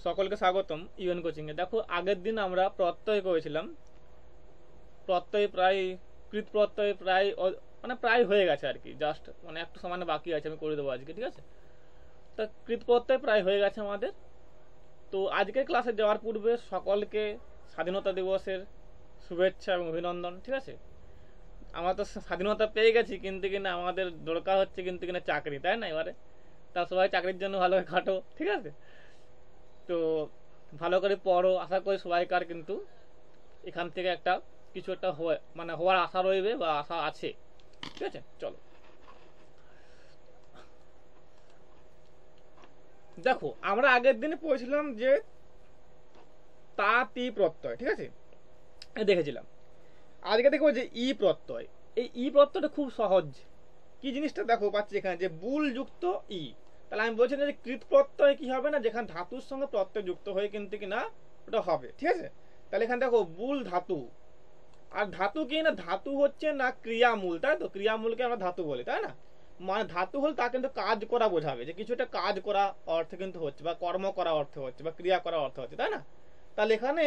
সকলকে স্বাগতম ইউএন কোচিংয়ে। দেখো আগের দিন আমরা প্রত্যয় করেছিলাম। প্রত্যয় প্রায় কৃত প্রত্যয় প্রায় মানে প্রায় হয়ে গেছে আর কি, জাস্ট মানে একটু সামান্য বাকি আছে, আমি করে দেবো আজকে, ঠিক আছে? তা কৃত প্রত্যয় প্রায় হয়ে গেছে আমাদের। তো আজকের ক্লাসে যাওয়ার পূর্বে সকলকে স্বাধীনতা দিবসের শুভেচ্ছা এবং অভিনন্দন, ঠিক আছে? আমরা তো স্বাধীনতা পেয়ে গেছি, কিন্তু কিনা আমাদের দরকার হচ্ছে কিন্তু কিনা চাকরি, তাই না? এবারে তা সবাই চাকরির জন্য ভালো করে খাটো, ঠিক আছে? তো ভালো করে পড়ো, আশা করি সবাইকার কিন্তু এখান থেকে একটা কিছু একটা মানে হওয়ার আশা রইবে বা আশা আছে, ঠিক আছে? চলো দেখো, আমরা আগের দিনে পড়েছিলাম যে তা তি প্রত্যয়, ঠিক আছে? দেখেছিলাম। আজকে দেখবো যে ই প্রত্যয়। এই ই প্রত্যয়টা খুব সহজ। কি জিনিসটা দেখো পাচ্ছি এখানে, যে বুল যুক্ত ই। তাহলে আমি বলছি যে কৃত প্রত্যয় কি হবে না, যেখানে ধাতুর সঙ্গে প্রত্যয় যুক্ত হয়ে কিন্তু কিনা ওটা হবে, ঠিক আছে? তাহলে এখানে দেখো বুল ধাতু, আর ধাতু কি না, ধাতু হচ্ছে না ক্রিয়ামূল, তাই তো? ক্রিয়ামূলকে আমরা ধাতু বলি, তাই না? মানে ধাতু হল তা কিন্তু কাজ করা বোঝাবে, যে কিছু একটা কাজ করা অর্থে কিন্তু হচ্ছে, বা কর্ম করা অর্থে হচ্ছে, বা ক্রিয়া করা অর্থে হচ্ছে, তাই না? তাহলে এখানে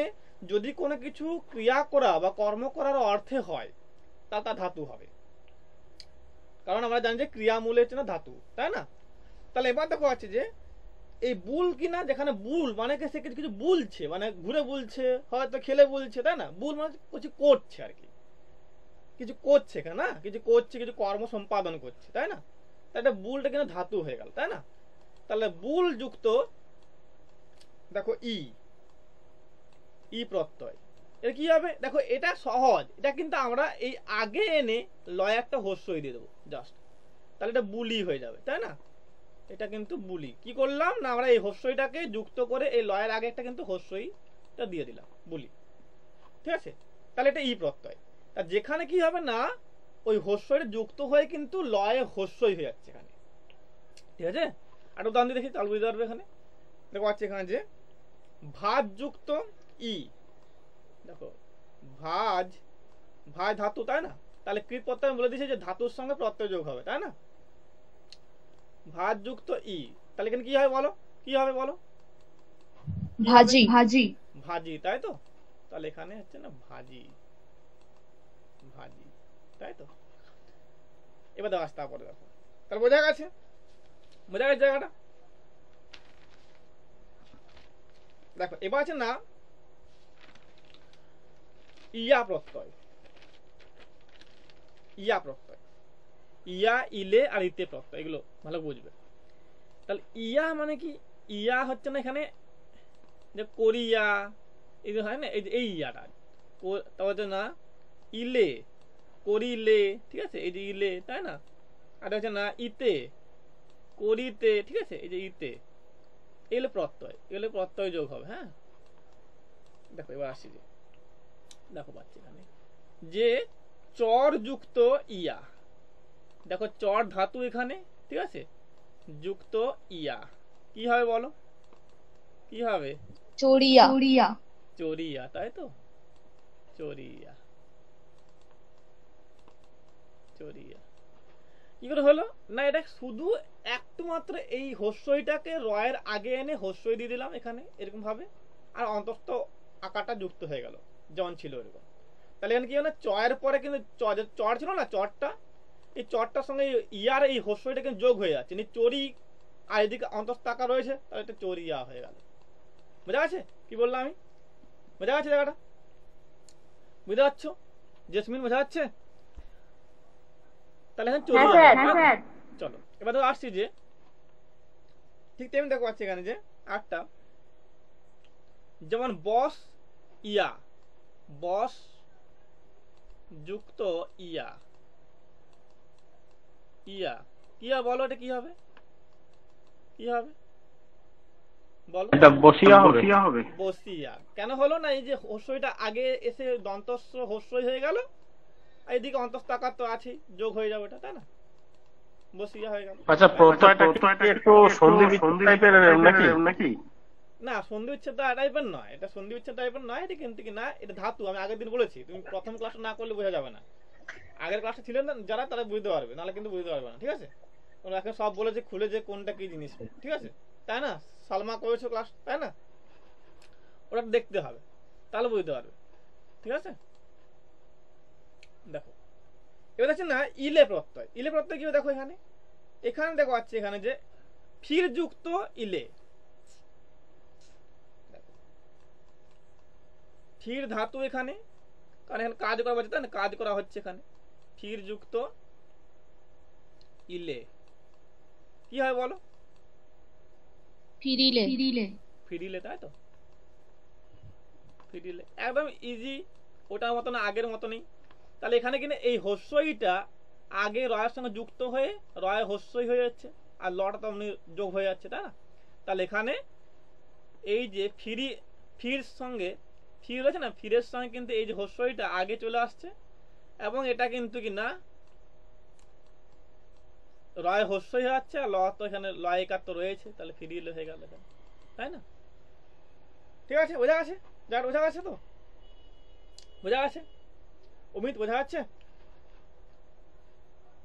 যদি কোনো কিছু ক্রিয়া করা বা কর্ম করার অর্থে হয়, তা ধাতু হবে, কারণ আমরা জানি যে ক্রিয়ামূল হচ্ছে না ধাতু, তাই না? তাহলে এবার দেখো আছে যে এই বুল কিনা, যেখানে বুল মানে সে কিছু বুলছে, মানে ঘুরে বুলছে, হয়তো খেলে বুলছে, তাই না? বুল মানে কিছু করছে আর কি, কিছু করছে কেন না, কিছু করছে, কিছু কর্ম সম্পাদন করছে, তাই না? তাহলে বুলটা কিনা ধাতু হয়ে গেল, তাই না? তাহলে বুল যুক্ত দেখো ই, ই প্রত্যয়, এটা কি হবে দেখো, এটা সহজ। এটা কিন্তু আমরা এই আগে এনে লয় একটা হস্যই দিয়ে দেবো জাস্ট, তাহলে এটা বুলি হয়ে যাবে, তাই না? এটা কিন্তু বুলি। কি করলাম না, আমরা এই হস্যইটাকে যুক্ত করে এই লয়ের আগে একটা কিন্তু হস্যইটা দিয়ে দিলাম, বুলি, ঠিক আছে? তাহলে এটা ই প্রত্যয়। তা যেখানে কি হবে না, ওই হস্যইটা যুক্ত হয়ে কিন্তু লয়ে হস্যই হয়ে যাচ্ছে এখানে, ঠিক আছে? আর উদাহরণ দিয়ে দেখি, তাহলে বুঝতে পারবে। এখানে দেখো পাচ্ছি এখানে যে ভাজ যুক্ত ই, দেখো ভাজ, ভাজ ধাতু, তাই না? তাহলে কৃত প্রত্যয় বলে দিয়েছে যে ধাতুর সঙ্গে প্রত্যয় যোগ হবে, তাই না? ভাজ যুক্ত ই, তাহলে এখানে কি হবে বলো, কি হবে বলো? ভাজি ভাজি ভাজি, তাই তো? তাহলে এখানে হচ্ছে না ভাজি, ভাজি, তাই তো? এবার দেখো আসতে পরে দেখো, তাহলে বোঝা গেছে, বোঝা গেছে জায়গাটা? দেখো এবার আছে না ইয়া প্রত্যয়, ইয়া প্রত্যয়, ইয়া, ইলে আর ইতে প্রত্যয়, এগুলো ভালো বুঝবে। তাহলে ইয়া মানে কি, ইয়া হচ্ছে না এখানে যে কোরিয়া, এই যে হয় না, এই যে এই ইয়াটা, তাহলে না ইলে, করিলে, ঠিক আছে? এই যে ইলে, তাই না? আর হচ্ছে না ইতে, করিতে, ঠিক আছে? এই যে ইতে, এগুলো প্রত্যয়, এগুলো প্রত্যয় যোগ হবে, হ্যাঁ? দেখো এবার আসি যে, দেখো পাচ্ছি এখানে যে চর যুক্ত ইয়া, দেখো চর ধাতু এখানে, ঠিক আছে? যুক্ত ইয়া, কি হবে বলো, কি হবে? চড়িয়া চড়িয়া চরিয়া, তাই তো? চরিয়া, চরিয়া কি করে হলো না, এটা শুধু একটু মাত্র এই হস্যইটাকে রয়ের আগে এনে হস্যই দিয়ে দিলাম এখানে এরকম ভাবে, আর অন্তস্থ আকারটা যুক্ত হয়ে গেল যেমন ছিল এরকম। তাহলে এখানে কি হলো, চয়ের পরে কিন্তু চর ছিল না, চরটা, এই চরটার সঙ্গে ইয়ার এই হস্যইটা কিন্তু যোগ হয়ে যাচ্ছে, চরি, আর এদিকে অন্তস্থ আকার রয়েছে, তাহলে এটা চরিয়া হয়ে গেল। বোঝা গেছে কি বললাম আমি? বোঝা গেছে জায়গাটা? বুঝতে পারছো জেসমিন, বোঝা যাচ্ছে? তাহলে এখানে চরিয়া। চলো এবার তো আসছি যে ঠিক তেমনি দেখো পাচ্ছি এখানে যে আটটা, যেমন বস ইয়া, বস যুক্ত ইয়া, ইয়া, ইয়া বলো, এটা কি হবে, কি হবে বলো? এটা বসিয়া হবে। বসিয়া কেন হলো না, এই যে হস্যইটা আগে এসে দন্তস্ব হস্যই হয়ে গেল, আর এদিকে অন্তস্থ আকার তো আছে, যোগ হয়ে যাবে এটা, তাই না? বসিয়া হয়ে গেল। আচ্ছা, প্রত্যয়টা কি একটু সন্ধি টাইপের নাকি? না, সন্ধি উচ্ছেদ টাইপের নয়, এটা সন্ধি উচ্ছেদ টাইপের নয়, এটা কিন্তু কি না, এটা ধাতু। আমি আগের দিন বলেছি, তুমি প্রথম ক্লাসটা না করলে বোঝা যাবে না। আগের ক্লাসে ছিলেন না যারা, তারা বুঝতে পারবে, নাহলে কিন্তু বুঝতে পারবে না, ঠিক আছে? তোমরা এখন সব বলেছে খুলে যে কোনটা কি জিনিস, ঠিক আছে? তাই না? সালমা করেছো ক্লাস, তাই না? ওটা দেখতে হবে, তাহলে বুঝতে পারবে। ঠিক আছে, দেখো এবার আছে না ইলে প্রত্যয়। ইলে প্রত্যয় কি দেখো এখানে, এখানে দেখো আছে এখানে যে ফির যুক্ত ইলে, ফির ধাতু এখানে, কারণ এখানে কাজ করা হচ্ছে, তাই না, কাজ করা হচ্ছে এখানে, ফির যুক্ত ইলে কি হয় বলো? ফিরিলে ফিরিলে, তাই তো, ফিরিলে একদম ইজি, ওটার মতো না, আগের মতনই। তাহলে এখানে কিনা এই হস্যইটা আগে রয়ের সঙ্গে যুক্ত হয়ে রয় হস্যই হয়ে যাচ্ছে, আর লটা তো অমনি যোগ হয়ে যাচ্ছে, তাই না? তাহলে এখানে এই যে ফির সঙ্গে ফির রয়েছে না, ফিরের সঙ্গে কিন্তু এই যে হস্যইটা আগে চলে আসছে, এবং এটা কিন্তু কিনা রয় হস্যই হয়ে যাচ্ছে, আর ল তো এখানে লয় একার তো রয়েছে, তাহলে ফিরিলে হয়ে গেল এখানে, তাই না? ঠিক আছে, বোঝা গেছে? যার বোঝা গেছে তো, বোঝা গেছে? অমিত বোঝা যাচ্ছে?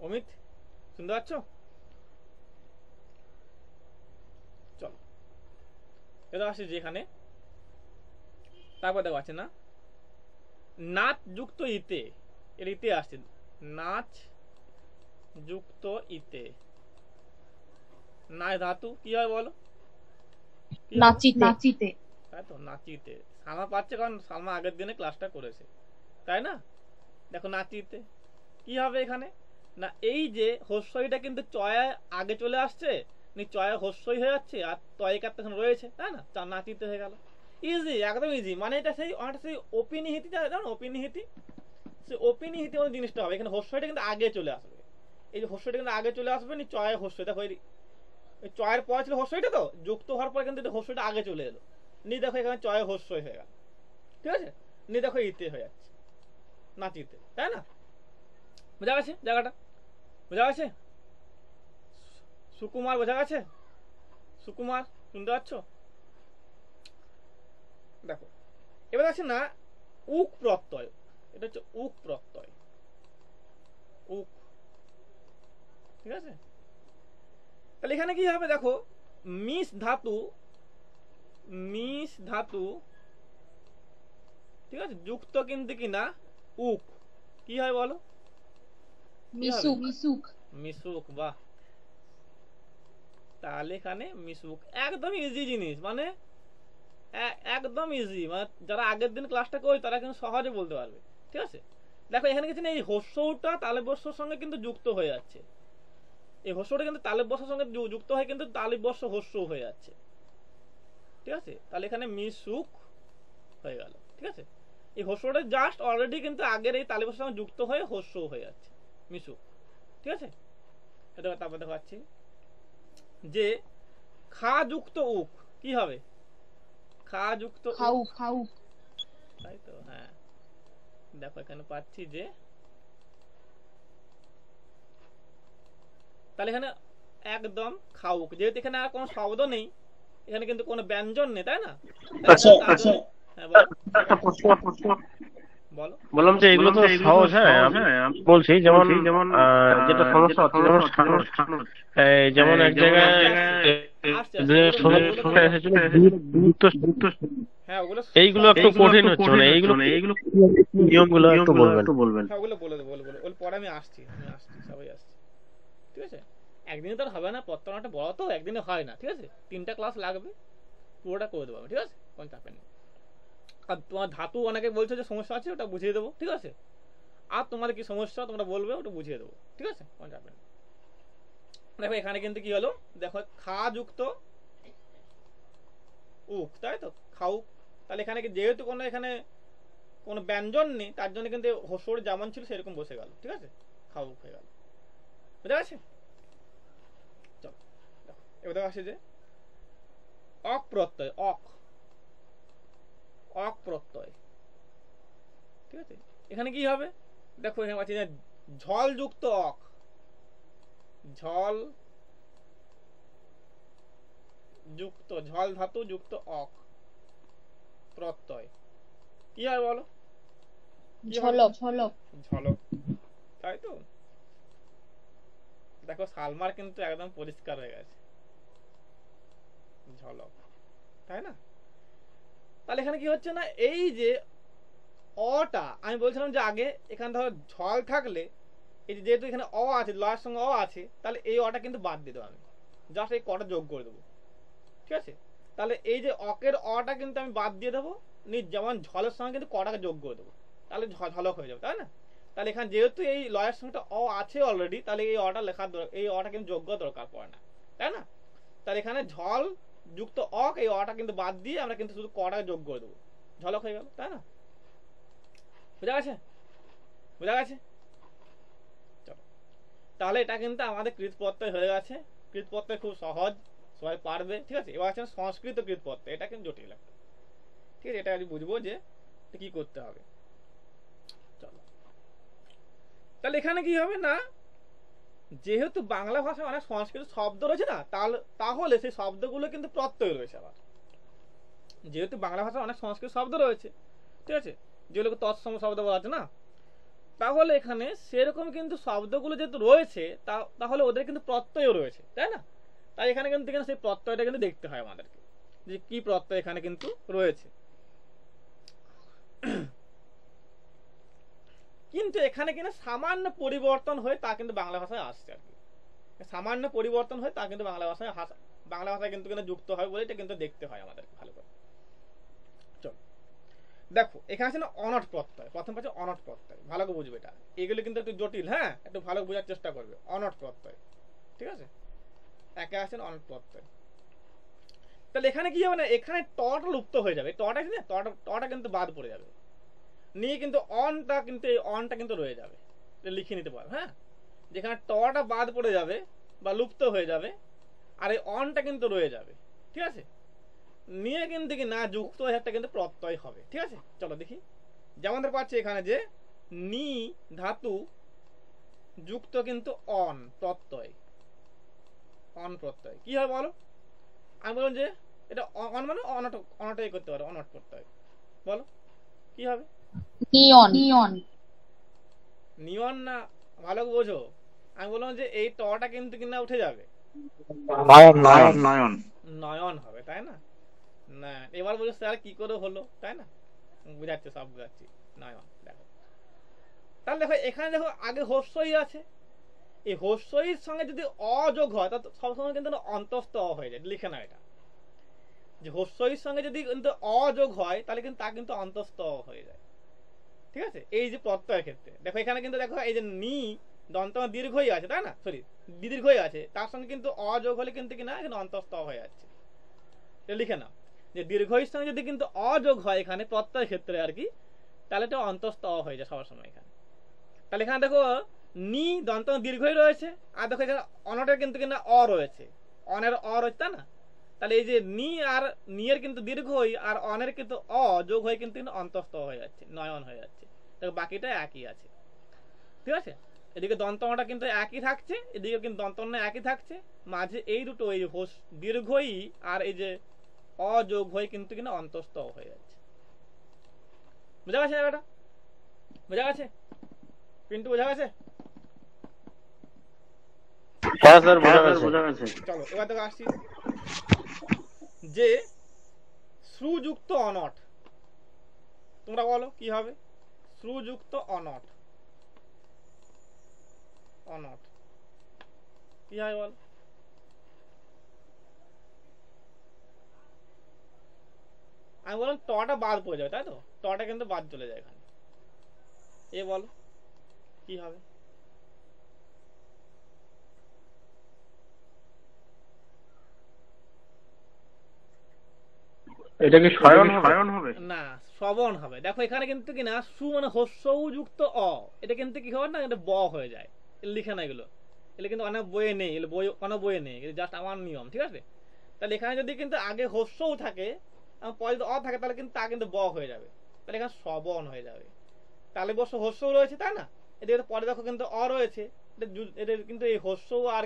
অমিত শুনতে পাচ্ছ? চলো এটা আসছে যেখানে, তারপর দেখো আছে না নাচ যুক্ত ইতে, এর ইতে আসছে, নাচ যুক্ত ইতে, নাচ ধাতু কি হয় বলো? নাচিতে তাই তো, নাচিতে। সালমা পাচ্ছে কারণ সালমা আগের দিনে ক্লাসটা করেছে, তাই না? দেখো নাচিতে কি হবে এখানে, না এই যে হস্যইটা কিন্তু চয় আগে চলে আসছে, চয় হস্যই হয়ে যাচ্ছে, আর তয়কার তখন রয়েছে, তাই না? নাচিতে হয়ে গেল, ইজি, একদম ইজি। মানে এটা সেই অনেকটা সেই অপিনিহিতি, জানো অপিনিহিতি, সেই অপিনিহিতি মতো জিনিসটা হবে। এখানে হস্যইটা কিন্তু আগে চলে আসবে, এই যে হস্যইটা কিন্তু আগে চলে আসবে, চয় হস্য, দেখো এই চয়ের পর ছিল হস্যইটা, তো যুক্ত হওয়ার পর কিন্তু হস্যইটা আগে চলে এলো, দেখো এখানে চয় হস্যই হয়ে গেল, ঠিক আছে? দেখো ইতে হয়ে যাচ্ছে, নাচিতে, তাই না? বোঝা গেছে জায়গাটা? বোঝা গেছে? সুকুমার বোঝা গেছে? সুকুমার শুনতে পাচ্ছ? দেখো এবার আছে না উক প্রত্যয়, এটা হচ্ছে উক প্রত্যয়, উক, ঠিক আছে? তাহলে এখানে কি হবে দেখো, মিশ ধাতু, মিশ ধাতু, ঠিক আছে, যুক্ত কিন্তু কিনা উক, কি হয় বলো? মিশুক মিশুক, বাহ। তাহলে এখানে মিশুক একদম ইজি জিনিস, মানে একদম ইজি, মানে যারা আগের দিন ক্লাসটা করে তারা কিন্তু সহজে বলতে পারবে, ঠিক আছে? দেখো এখানে কিছু এই হস্যটা তালেব বর্ষর সঙ্গে কিন্তু যুক্ত হয়ে যাচ্ছে, এই হস্যটা কিন্তু তালেব বর্ষের সঙ্গে যুক্ত হয়ে কিন্তু তালেব বর্ষ হস্য হয়ে যাচ্ছে, ঠিক আছে? তাহলে এখানে মিশুক হয়ে গেল, ঠিক আছে? এই হস্যটা জাস্ট অলরেডি কিন্তু আগের এই তালেব বর্ষের সঙ্গে যুক্ত হয়ে হস্য হয়ে যাচ্ছে, মিশুক, ঠিক আছে? এটা তারপর দেখাচ্ছি যে খা যুক্ত উক কি হবে, খা যুক্ত খাউ তাই তো, হ্যাঁ। দেখো এখানে পাচ্ছি যে, তাহলে এখানে একদম খাউক, যেহেতু এখানে আর কোনো শব্দ নেই, এখানে কিন্তু কোনো ব্যঞ্জন নেই, তাই না? আচ্ছা আচ্ছা, হ্যাঁ বলো, একটা প্রশ্ন বলো। বললাম যে এগুলো তো সহজ, হ্যাঁ আমি বলছি, যেমন যেটা সমস্যা হচ্ছে, যেমন সানোজ, যেমন এক জায়গায় আসছে যে সমস্যা এসেছিল, হ্যাঁ ওগুলো, এইগুলো একটু কঠিন হচ্ছে, মানে এইগুলো নিয়মগুলো একটু বলবেন। হ্যাঁ ওগুলো বলে দেবো, ওগুলো পরে আমি আসছি, সবাই আসছি, ঠিক আছে? একদিনে তো আর হবে না, প্রত্যেকটা বড় তো একদিনে হয় না, ঠিক আছে? 3টা ক্লাস লাগবে, পুরোটা করে দেবো আমি, ঠিক আছে? কোনো চাপের নেই। আর তোমার ধাতু অনেকে বলছে যে সমস্যা আছে, ওটা বুঝিয়ে দেবো, ঠিক আছে? আর তোমাদের কি সমস্যা তোমরা বলবে, ওটা বুঝিয়ে দেবো, ঠিক আছে? কোনো চাপের নেই। দেখো এখানে কিন্তু কি হলো, দেখো খা যুক্ত উক, তাই তো, খাউক। তাহলে এখানে যেহেতু কোনো এখানে কোনো ব্যঞ্জন নেই, তার জন্য কিন্তু হসর যেমন ছিল সেরকম বসে গেল, ঠিক আছে? খাউক হয়ে গেল, বুঝা গেছে? চলো দেখো এবার দেখো আসে যে অক প্রত্যয়, অক প্রত্যয়, ঠিক আছে? এখানে কি হবে দেখো, এখানে পাচ্ছি যে ঝল যুক্ত অক, ঝল যুক্ত, ঝল ধাতু যুক্ত অক প্রত্যয়, কি হয় বলো? ঝলক ঝলক, তাই তো। দেখো সালমার কিন্তু একদম পরিষ্কার হয়ে গেছে, ঝলক, তাই না? তাহলে তাহলে এখানে কি হচ্ছে না, এই যে অটা আমি বলছিলাম যে আগে এখানে ধরো ঝল থাকলে এই যে যেহেতু এখানে অ আছে, লয়ের সঙ্গে অ আছে, তাহলে এই অটা কিন্তু বাদ দিয়ে দেবো আমি, জাস্ট এই কটা যোগ করে দেবো। ঠিক আছে, তাহলে এই যে অকের অটা কিন্তু আমি বাদ দিয়ে দেবো, যেমন ঝলের সঙ্গে কিন্তু কটাকে যোগ করে দেবো, তাহলে ঝলক হয়ে যাবে, তাই না? তাহলে এখানে যেহেতু এই লয়ের সঙ্গে অ আছে অলরেডি, তাহলে এই অটা লেখার এই অটা কিন্তু যোগ করার দরকার পড়ে না, তাই না? তাহলে এখানে ঝল যুক্ত অক, এই অটা কিন্তু বাদ দিয়ে আমরা কিন্তু শুধু কটাকে যোগ করে দেবো, ঝলক হয়ে গেল, তাই না? বুঝা গেছে? বুঝা গেছে? চলো, তাহলে এটা কিন্তু আমাদের কৃত প্রত্যয় হয়ে গেছে। কৃত প্রত্যয় খুব সহজ, সবাই পারবে। ঠিক আছে, এবার আছে সংস্কৃত কৃত প্রত্যয়, এটা কিন্তু জটিল একটা। ঠিক আছে, এটা আমি বুঝবো যে কি করতে হবে। চলো, তাহলে এখানে কি হবে না, যেহেতু বাংলা ভাষায় অনেক সংস্কৃত শব্দ রয়েছে না, তাহলে সেই শব্দগুলো কিন্তু প্রত্যয় রয়েছে। আবার যেহেতু বাংলা ভাষায় অনেক সংস্কৃত শব্দ রয়েছে, ঠিক আছে, যেগুলোকে তৎসম শব্দ বলা আছে না, তাহলে এখানে সেরকম কিন্তু শব্দগুলো যেহেতু রয়েছে, তাহলে ওদের কিন্তু প্রত্যয়ও রয়েছে, তাই না? তাই এখানে কিন্তু সেই প্রত্যয়টা কিন্তু দেখতে হয় আমাদেরকে, যে কি প্রত্যয় এখানে কিন্তু রয়েছে। কিন্তু এখানে কিনা সামান্য পরিবর্তন হয়ে তা কিন্তু বাংলা ভাষায় আসছে আর কি, সামান্য পরিবর্তন হয়ে তা কিন্তু বাংলা ভাষায় কিন্তু যুক্ত হয় বলে এটা কিন্তু দেখতে হয় আমাদের ভালো করে। চলো দেখো, এখানে আছে না অনট প্রত্যয়, প্রথম পাচ্ছে অনট প্রত্যয়, ভালো করে বুঝবে এটা, এগুলো কিন্তু একটু জটিল, হ্যাঁ, একটু ভালো বোঝার চেষ্টা করবে। অনট প্রত্যয়, ঠিক আছে, একে আছেন অনট প্রত্যয়। তাহলে এখানে কি হবে না, এখানে টটা লুপ্ত হয়ে যাবে, টটা কিন্তু বাদ পড়ে যাবে, নিয়ে কিন্তু অনটা কিন্তু রয়ে যাবে, লিখে নিতে পারো, হ্যাঁ, যেখানে টটা বাদ পড়ে যাবে বা লুপ্ত হয়ে যাবে, আর এই অনটা কিন্তু রয়ে যাবে। ঠিক আছে, নিয়ে কিন্তু কি না যুক্ত একটা কিন্তু প্রত্যয় হবে। ঠিক আছে, চলো দেখি, যেমন পাচ্ছি এখানে যে নি ধাতু যুক্ত কিন্তু অন প্রত্যয়, অন প্রত্যয় কি হয় বলো? আমি বললাম যে এটা অন মানে অনটাই করতে পারো, অনট প্রত্যয়, বলো কি হবে? নিয়ন নিয়ন নিয়ন না, ভালো বোঝো, আমি বললাম যে এই টটা কিন্তু কিনা উঠে যাবে, নয়ন নয়ন নয়ন নয়ন হবে, তাই না? না, এবার বলছো স্যার কি করে হলো, তাই না? বুঝাচ্ছে, সব বুঝাচ্ছি। নয়ন, দেখো, তাহলে দেখো এখানে দেখো আগে হস্যই আছে, এই হস্যইর সঙ্গে যদি অযোগ হয় তা সবসময় কিন্তু অন্তস্থ অ হয়ে যায়, লিখে না এটা, যে হস্যইর সঙ্গে যদি কিন্তু অযোগ হয় তাহলে কিন্তু তা কিন্তু অন্তস্থ অ হয়ে যায়। ঠিক আছে, এই যে প্রত্যয়ের ক্ষেত্রে দেখো, এখানে কিন্তু দেখো এই যে নি দন্ত দীর্ঘই আছে, তাই না, সরি দীর্ঘই আছে, তার সঙ্গে কিন্তু অযোগ হলে কিন্তু কিনা এখানে অন্তস্থ হয়ে যাচ্ছে, লিখে নাও যে দীর্ঘইর সঙ্গে যদি কিন্তু অযোগ হয় এখানে প্রত্যয়ের ক্ষেত্রে আর কি, তাহলে এটা অন্তস্থ অ হয়ে যায় সবার সময় এখানে। তাহলে এখানে দেখো নি দন্ত দীর্ঘই রয়েছে, আর দেখো এখানে অনটের কিন্তু কিনা অ রয়েছে, অনের অ রয়েছে, তাই না? তাহলে এই যে নি আর নিয়ের কিন্তু দীর্ঘই আর অনের কিন্তু অ যোগ হয়ে কিন্তু অন্তস্থ হয়ে যাচ্ছে, নয়ন হয়ে যাচ্ছে। দেখো বাকিটা একই আছে। ঠিক আছে, এদিকে দন্তটা কিন্তু একই থাকছে, এদিকে কিন্তু দন্তন্য একই থাকছে, মাঝে এই দুটো এই দীর্ঘই আর এই যে অযোগ হয়ে কিন্তু কিনা অন্তস্থ হয়ে যাচ্ছে। বুঝা গেছে ব্যাপারটা? বুঝা গেছে পিন্টু? বুঝা গেছে? হ্যাঁ স্যার, বোঝা গেছে। চলো এবার দেখো আসছি যে শ্রুযুক্ত অনট, তোমরা বলো কি হবে? শ্রুযুক্ত অনট, অনট কি হয় বল? আমি বললাম টটা বাদ পড়ে যাবে, তাই তো, টটা কিন্তু বাদ চলে যায় এখানে, এ বলো কি হবে? এটা কি শয়ন হবে? না, শ্রবণ হবে। দেখো এখানে কিন্তু কি না সু মানে হস্য যুক্ত অ, এটা কিন্তু কি হবে না, এটা ব হয়ে যায়, লিখে না এগুলো, এগুলো কিন্তু অনেক বইয়ে নেই, এগুলো বই কোনো বইয়ে নেই, এটা জাস্ট আমার নিয়ম। ঠিক আছে, তাহলে এখানে যদি কিন্তু আগে হস্যও থাকে এবং পরে যদি অ থাকে তাহলে কিন্তু তা কিন্তু ব হয়ে যাবে, তাহলে এখানে শ্রবণ হয়ে যাবে। তাহলে বর্ষ হস্যও রয়েছে, তাই না? এদিকে পরে দেখো কিন্তু অ রয়েছে, এটা কিন্তু এই হস্য আর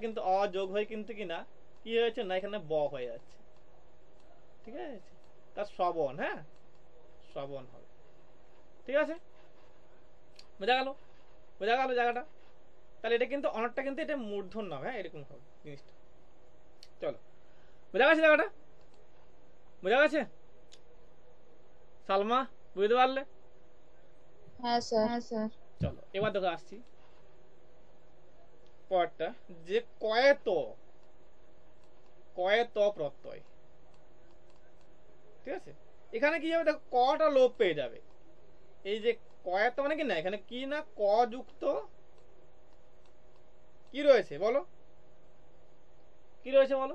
কিন্তু অ যোগ হয়ে কিন্তু কিনা কি হয়েছে না, এখানে ব হয়ে যাচ্ছে। ঠিক আছে, তার শ্রবণ, হ্যাঁ, শ্রবণ হবে। ঠিক আছে, বোঝা গেল? বোঝা গেল জায়গাটা? তাহলে এটা কিন্তু অনটটা কিন্তু এটা মূর্ধন্য, হ্যাঁ, এরকম হবে জিনিসটা। চলো, বোঝা গেছে জায়গাটা? বোঝা গেছে? সালমা বুঝতে পারলে? হ্যাঁ স্যার। চলো এবার দেখো আসছি পরেরটা, যে কয়েত কয়েত প্রত্যয়, ঠিক আছে? এখানে কি হবে দেখো, কটা লোপ পেয়ে যাবে। এই যে কয়েত মানে কি না, এখানে কি না ক যুক্ত কি রয়েছে বলো, কি রয়েছে বলো?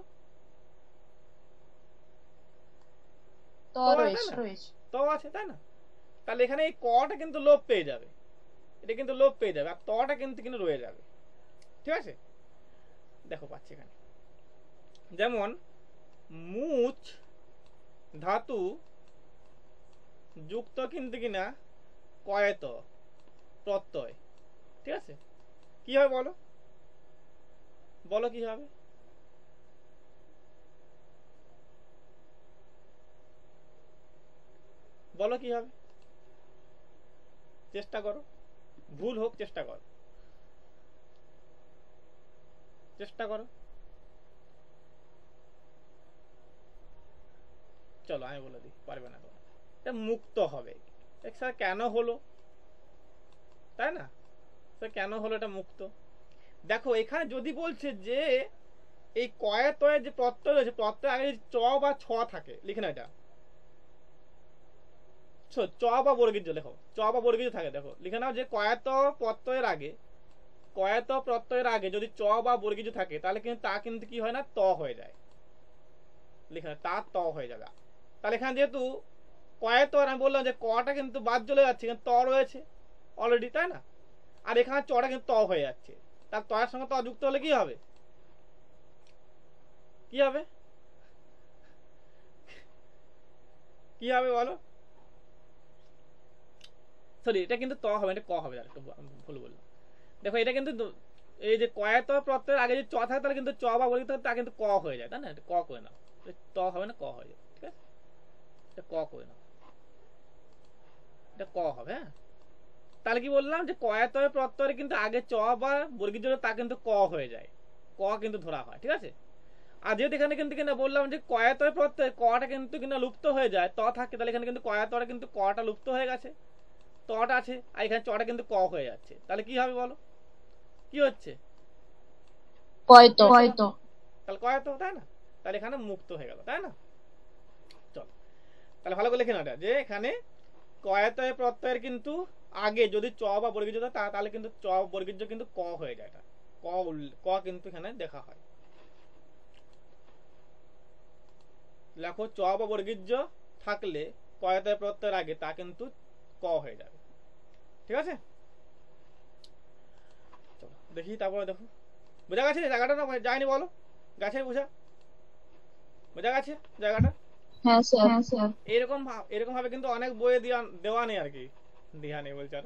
ত তো আছে রয়েছে। না, তো আছে তাই না? তাহলে এখানে এই কটা কিন্তু লোপ পেয়ে যাবে, এটা কিন্তু লোপ পেয়ে যাবে, আর তটা কিন্তু কিন্তু রয়ে যাবে, ঠিক আছে? দেখো পাচ্ছি এখানে, যেমন মুচ ধাতু যুক্ত কিন্তু কিনা কয়েত প্রত্যয়, ঠিক আছে? কি হবে বলো, বলো কি হবে? বলো কি হবে, চেষ্টা করো, ভুল হোক চেষ্টা করো, চেষ্টা করো। চলো আমি বলে দিই, পারবে না তো। এটা মুক্ত হবে। স্যার কেন হলো, তাই না? স্যার কেন হলো এটা মুক্ত? দেখো এখানে যদি বলছে যে এই কয়েতয়ের যে প্রত্যয় রয়েছে, প্রত্যয় আগে যদি চ বা ছ থাকে, লিখে না এটা চ বা বর্গীজ লেখো, চ বা বর্গীজ থাকে, দেখো লিখে নাও যে কয়েত প্রত্যয়ের আগে, কয়েত প্রত্যয়ের আগে যদি চ বা বর্গীজ থাকে, তাহলে কিন্তু তা কিন্তু কি হয় না, ত হয়ে যায়। লিখে তা ত হয়ে যাবে। তাহলে এখানে যেহেতু কয়েত, আমি বললাম যে কটা কিন্তু বাদ চলে যাচ্ছে, কিন্তু ত রয়েছে অলরেডি, তাই না? আর এখানে চটা কিন্তু ত হয়ে যাচ্ছে, তার তয়ের সঙ্গে ত যুক্ত হলে কি হবে, কি হবে, কি হবে বলো? সরি, এটা কিন্তু ত হবে, এটা ক হবে, আর একটু ভুল বললাম। দেখো এটা কিন্তু এই যে কয়েত প্রত্যয়ের আগে যদি চ থাকে, তাহলে কিন্তু চ বা বলি থাকে, তা কিন্তু ক হয়ে যায়, তাই না? ক করে নাও, ত হবে না, ক হয়ে যাবে, ঠিক আছে? এটা ক করে নাও, এটা ক হবে। হ্যাঁ, তাহলে কি বললাম যে কয়াতয় প্রত্যয়ের কিন্তু আগে চ বা বর্গীর জন্য তা কিন্তু ক হয়ে যায়, ক কিন্তু ধরা হয়, ঠিক আছে? আর যেহেতু এখানে কিন্তু কিনা বললাম যে কয়াতয় প্রত্যয় কটা কিন্তু কিনা লুপ্ত হয়ে যায়, ত থাকে, তাহলে এখানে কিন্তু কয়াতয়টা কিন্তু কটা লুপ্ত হয়ে গেছে, তটা আছে, আর এখানে চটা কিন্তু ক হয়ে যাচ্ছে, তাহলে কি হবে বলো, কি হচ্ছে? কয়তো। তাহলে কয়াত, তাই না? তাহলে এখানে মুক্ত হয়ে গেল, তাই না? চলো তাহলে ভালো করে লিখে নাও যে এখানে কয়াতয় প্রত্যয়ের কিন্তু আগে যদি চ বা বর্গীজ তাহলে কিন্তু চ বর্গীজ কিন্তু ক হয়ে যায়, এটা ক ক কিন্তু এখানে দেখা হয়। লেখো চ বা বর্গীজ থাকলে কয়াতয় প্রত্যয়ের আগে তা কিন্তু ক হয়ে যাবে, ঠিক আছে? চলো দেখি, তারপরে দেখো বোঝা গেছে জায়গাটা, না যায়নি বলো, গাছের বোঝা, বোঝা গেছে জায়গাটা? হ্যাঁ স্যার। এরকম এরকম ভাবে কিন্তু অনেক বইয়ে দেওয়া নেই আর কি, দেওয়া নেই বলছে, আর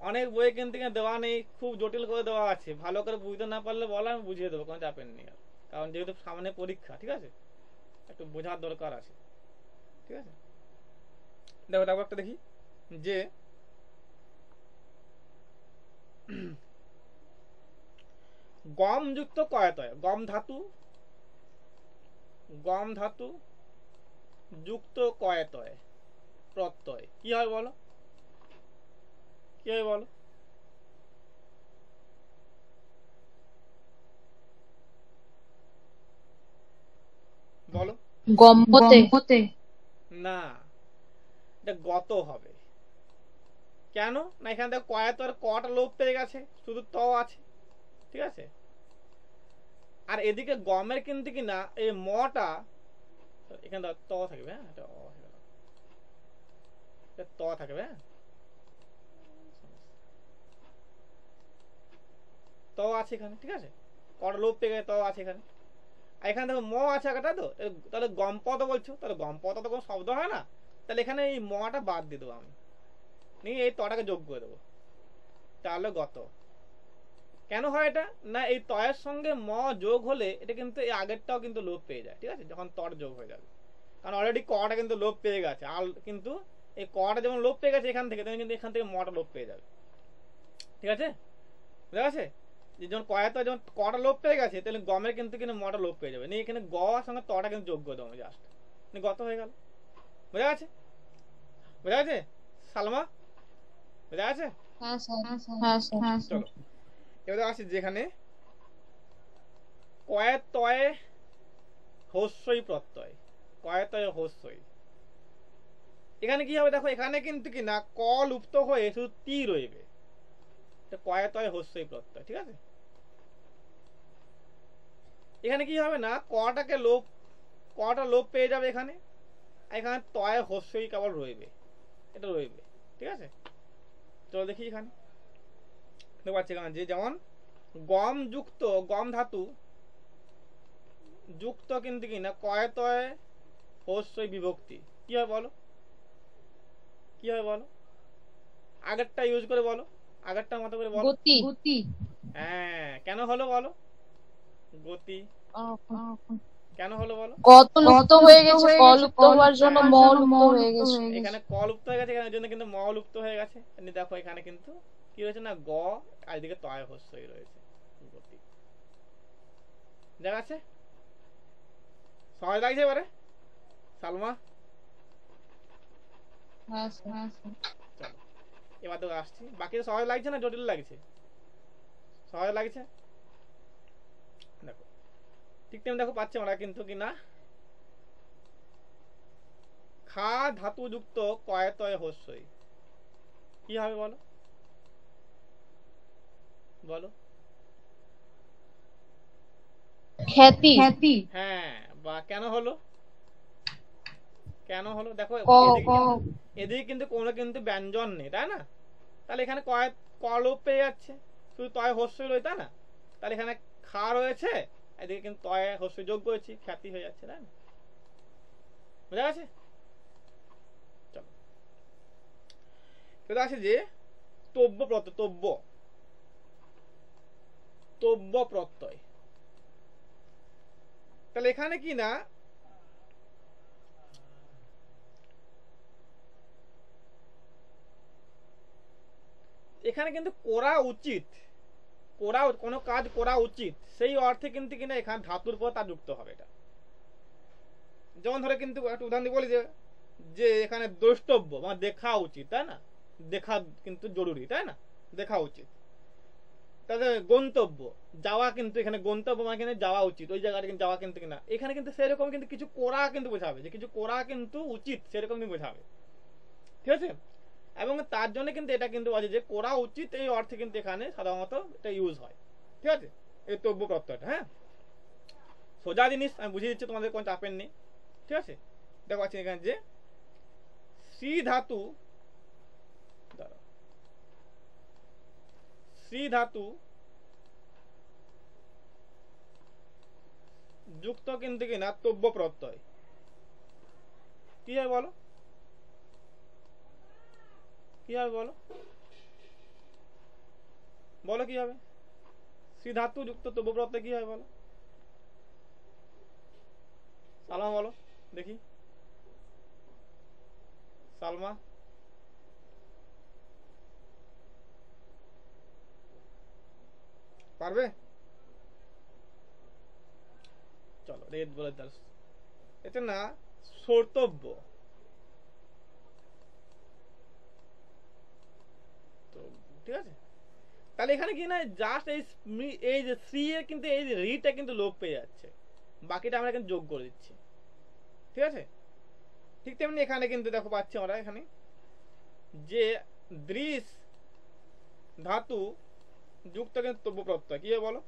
অনেক বইয়ে কিন্তু দেওয়া নেই, খুব জটিল করে দেওয়া আছে, ভালো করে বুঝতে না পারলে বলো, আমি বুঝিয়ে দেবো, কোনো চাপের নেই আর, কারণ যেহেতু সামনে পরীক্ষা, ঠিক আছে, একটু বোঝার দরকার আছে, ঠিক আছে? দেখো তারপর একটা দেখি, যে গম যুক্ত কয়তয়, গম ধাতু যুক্ত কয়তয় প্রত্যয়, কি হয় বলো, কি হয় বলো? বলো। গম্বতে। না, এটা গত হবে। কেন না, এখানে দেখো কয়াতর কটা লোপ পেয়ে গেছে, শুধু ত আছে, ঠিক আছে? আর এদিকে গমের কিন্তু কি না এই মটা, এখানে ত থাকবে, হ্যাঁ এটা অ হয়ে গেল, ত থাকবে, হ্যাঁ ত আছে এখানে, ঠিক আছে? কটা লোপ পেয়ে গেছে, ত আছে এখানে। আর এখানে দেখো ম আছে একটা, তো তাহলে গমপদ বলছো, তাহলে গমপদ তো কোনো শব্দ হয় না, তাহলে এখানে এই মটা বাদ দিয়ে দেবো আমি, নিয়ে এই তটাকে যোগ করে দেবো, তাহলে গত। কেন হয় এটা না, এই তয়ের সঙ্গে ম যোগ হলে এটা কিন্তু এই আগেরটাও কিন্তু লোপ পেয়ে যায়, ঠিক আছে, যখন তর যোগ হয়ে যাবে, কারণ অলরেডি কটা কিন্তু লোপ পেয়ে গেছে, আর কিন্তু এই কটা যেমন লোপ পেয়ে গেছে এখান থেকে, তেমন কিন্তু এখান থেকে মটা লোপ পেয়ে যাবে, ঠিক আছে? বুঝা গেছে? যখন কয়াত যখন কটা লোপ পেয়ে গেছে, তাহলে গমের কিন্তু মটা লোপ পেয়ে যাবে, নিয়ে এখানে গ সঙ্গে তটা কিন্তু যোগ করে দেবো জাস্ট, গত হয়ে গেল। বোঝা গেছে? বোঝা গেছে সালমা? বোঝা গেছে? হ্যাঁ স্যার, হ্যাঁ স্যার। চলো এবার আসি যেখানে কয়ে তয়ে হস্যই প্রত্যয়, কয়ে তয়ে হস্যই। এখানে কি হবে দেখো, এখানে কিন্তু কি না ক লুপ্ত হয়ে শুধু তি রইবে, কয়ে তয়ে হস্যই প্রত্যয়। ঠিক আছে, এখানে কি হবে না কটাকে লোপ, কটা লোপ পেয়ে যাবে এখানে, এখানে তয়ে হস্যই কেবল রইবে, এটা রইবে। ঠিক আছে, চলো দেখি এখানে দেখতে পাচ্ছি এখানে যে যেমন গম যুক্ত, গম ধাতু যুক্ত কিন্তু কি না কয়ে তয়ে হস্যই বিভক্তি। কি হয় বলো, কি হয় বলো, আগেরটা ইউজ করে বলো, আগেরটার মতো করে বলো। গতি। হ্যাঁ, কেন হলো বলো গতি, কেন হলো বলো? কত লুপ্ত হয়ে গেছে, ক লুপ্ত হওয়ার জন্য ম লুপ্ত হয়ে গেছে। এখানে ক লুপ্ত হয়ে গেছে, এখানে জন্য কিন্তু ম লুপ্ত হয়ে গেছে। এমনি দেখো এখানে কিন্তু কি হয়েছে না গ আর এদিকে তয় হস্যই রয়েছে, গতি। দেখা যাচ্ছে? সহজ লাগছে এবারে সালমা? হ্যাঁ স্যার। চলো এবার তো আসছি, বাকি সহজ লাগছে না জটিল লাগছে? সহজ লাগছে। দেখো ঠিক তেমন দেখো পাচ্ছি আমরা কিন্তু কি না খা ধাতু যুক্ত কয়ে তয়ে হস্যই। কি হবে বলো, বলো। খ্যাতি। হ্যাঁ, বা কেন হলো, কেন হলো দেখো ক এদিকে কিন্তু কোনো কিন্তু ব্যঞ্জন নেই, তাই না? তাহলে এখানে কয় ক লোপ পেয়ে যাচ্ছে, শুধু তয় হস্যই রয়েছে, তাই না? তাহলে এখানে খা রয়েছে, এদিকে কিন্তু তয় হস্যই যোগ করেছি, খ্যাতি হয়ে যাচ্ছে, তাই না? বুঝা গেছে? চলো এটা আছে যে তব্য প্রত্যয়, তব্য প্রত্যয়। তাহলে এখানে কি না এখানে কিন্তু করা উচিত, করা কোনো কাজ করা উচিত সেই অর্থে কিন্তু কিনা এখানে ধাতুর পর তা যুক্ত হবে। এটা যেমন ধরে কিন্তু একটা উদাহরণ দিয়ে বলি যে যে এখানে দ্রষ্টব্য মানে দেখা উচিত, তাই না? দেখা কিন্তু জরুরি, তাই না? দেখা উচিত। তাদের গন্তব্য যাওয়া, কিন্তু এখানে গন্তব্য মানে এখানে যাওয়া উচিত, ওই জায়গাটা কিন্তু যাওয়া কিন্তু কিনা এখানে কিন্তু সেরকম কিন্তু কিছু করা কিন্তু বোঝাবে, যে কিছু করা কিন্তু উচিত সেরকম কিন্তু বোঝাবে। ঠিক আছে, এবং তার জন্য কিন্তু এটা কিন্তু আছে যে করা উচিত এই অর্থে কিন্তু এখানে সাধারণত এটা ইউজ হয়। ঠিক আছে, এই তব্য প্রত্যয়টা। হ্যাঁ, সোজা জিনিস, আমি বুঝিয়ে দিচ্ছি, তোমাদের কোনো চাপের নেই। ঠিক আছে, দেখো আছে এখানে যে সি ধাতু, সি ধাতু যুক্ত কিন্তু কিনা তব্য প্রত্যয়। কি হয় বলো, কি হবে বলো, বলো কি হবে? সি ধাতু যুক্ত তব্য প্রত্যয় কি হয় বলো, সালমা বলো দেখি, সালমা। পারবে? চলো রেড বলে দাও, এটা না সর্তব্য। তো ঠিক আছে, তাহলে এখানে কি না জাস্ট এই যে সি এর কিন্তু এই রিটা কিন্তু লোপ পেয়ে যাচ্ছে, বাকিটা আমরা কিন্তু যোগ করে দিচ্ছি। ঠিক আছে, ঠিক তেমনি এখানে কিন্তু দেখো পাচ্ছি আমরা এখানে যে দৃশ ধাতু যুক্ত কিন্তু তব্য প্রত্যয়। কি হবে বলো,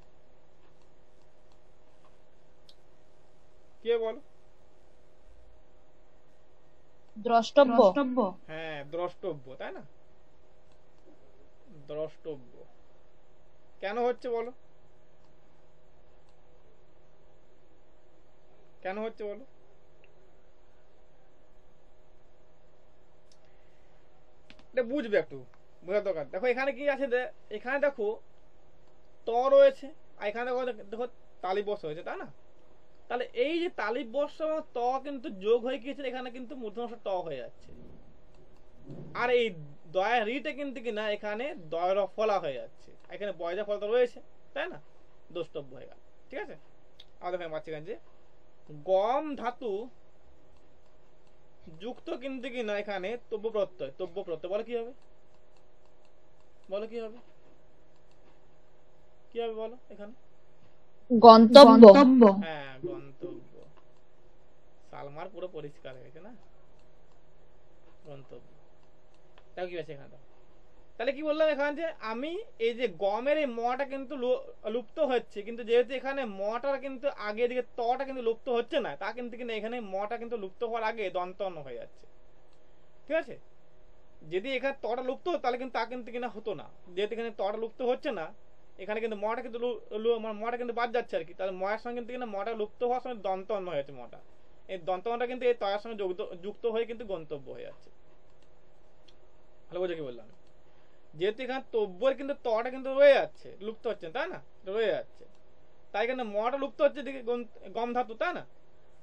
কি হবে বলো? দ্রষ্টব্য। হ্যাঁ, দ্রষ্টব্য, তাই না? দ্রষ্টব্য কেন হচ্ছে বলো, কেন হচ্ছে বলো? এটা বুঝবে, একটু বোঝার দরকার। দেখো এখানে কি আছে, এখানে দেখো ত রয়েছে, আর এখানে দেখো দেখো তালিবর্ষ হয়েছে, তাই না? তাহলে এই যে তালিবর্ষ ত কিন্তু যোগ হয়ে গিয়েছে, এখানে কিন্তু মূর্ধন্য ট হয়ে যাচ্ছে, আর এই দয়া রিটা কিন্তু কিনা এখানে দয়ের ফলা হয়ে যাচ্ছে, এখানে বয়জা ফলটা রয়েছে, তাই না? দ্রষ্টব্য হয়ে গেল। ঠিক আছে, আমাদের এখানে পাচ্ছি যে গম ধাতু যুক্ত কিন্তু কি না এখানে তব্য প্রত্যয়, তব্য প্রত্যয় বলো কি হবে, বলো কি হবে, কি হবে বলো এখানে? গন্তব্য। হ্যাঁ গন্তব্য। সালমার পুরো পরিষ্কার হয়ে গেছে না, গন্তব্য। তাও কি আছে এখানে দাও। তাহলে কি বললাম এখানে যে আমি এই যে গমের এই মটা কিন্তু লুপ্ত হচ্ছে, কিন্তু যেহেতু এখানে মটা কিন্তু আগে দিকে তটা কিন্তু লুপ্ত হচ্ছে না, তা কিন্তু কিন্তু এখানে মটা কিন্তু লুপ্ত হওয়ার আগে দন্তন্য হয়ে যাচ্ছে, ঠিক আছে। যদি এখানে তটা লুপ্ত হতো তাহলে কিন্তু তা কিন্তু কিনা হতো না, যেহেতু এখানে তটা লুপ্ত হচ্ছে না, এখানে কিন্তু মটা কিন্তু মটা কিন্তু বাদ যাচ্ছে আর কি, তাহলে ময়ের সঙ্গে কিন্তু কিনা মটা লুপ্ত হওয়ার সঙ্গে দন্তন্য হয়ে যাচ্ছে মটা, এই দন্তন্যটা কিন্তু এই তয়ার সঙ্গে যুক্ত হয়ে কিন্তু গন্তব্য হয়ে যাচ্ছে। ভালো বোঝো কি বললাম? যেহেতু এখানে তব্যর কিন্তু তটা কিন্তু রয়ে যাচ্ছে, লুপ্ত হচ্ছে তাই না, রয়ে যাচ্ছে, তাই এখানে মটা লুপ্ত হচ্ছে দিকে গম ধাতু তাই না,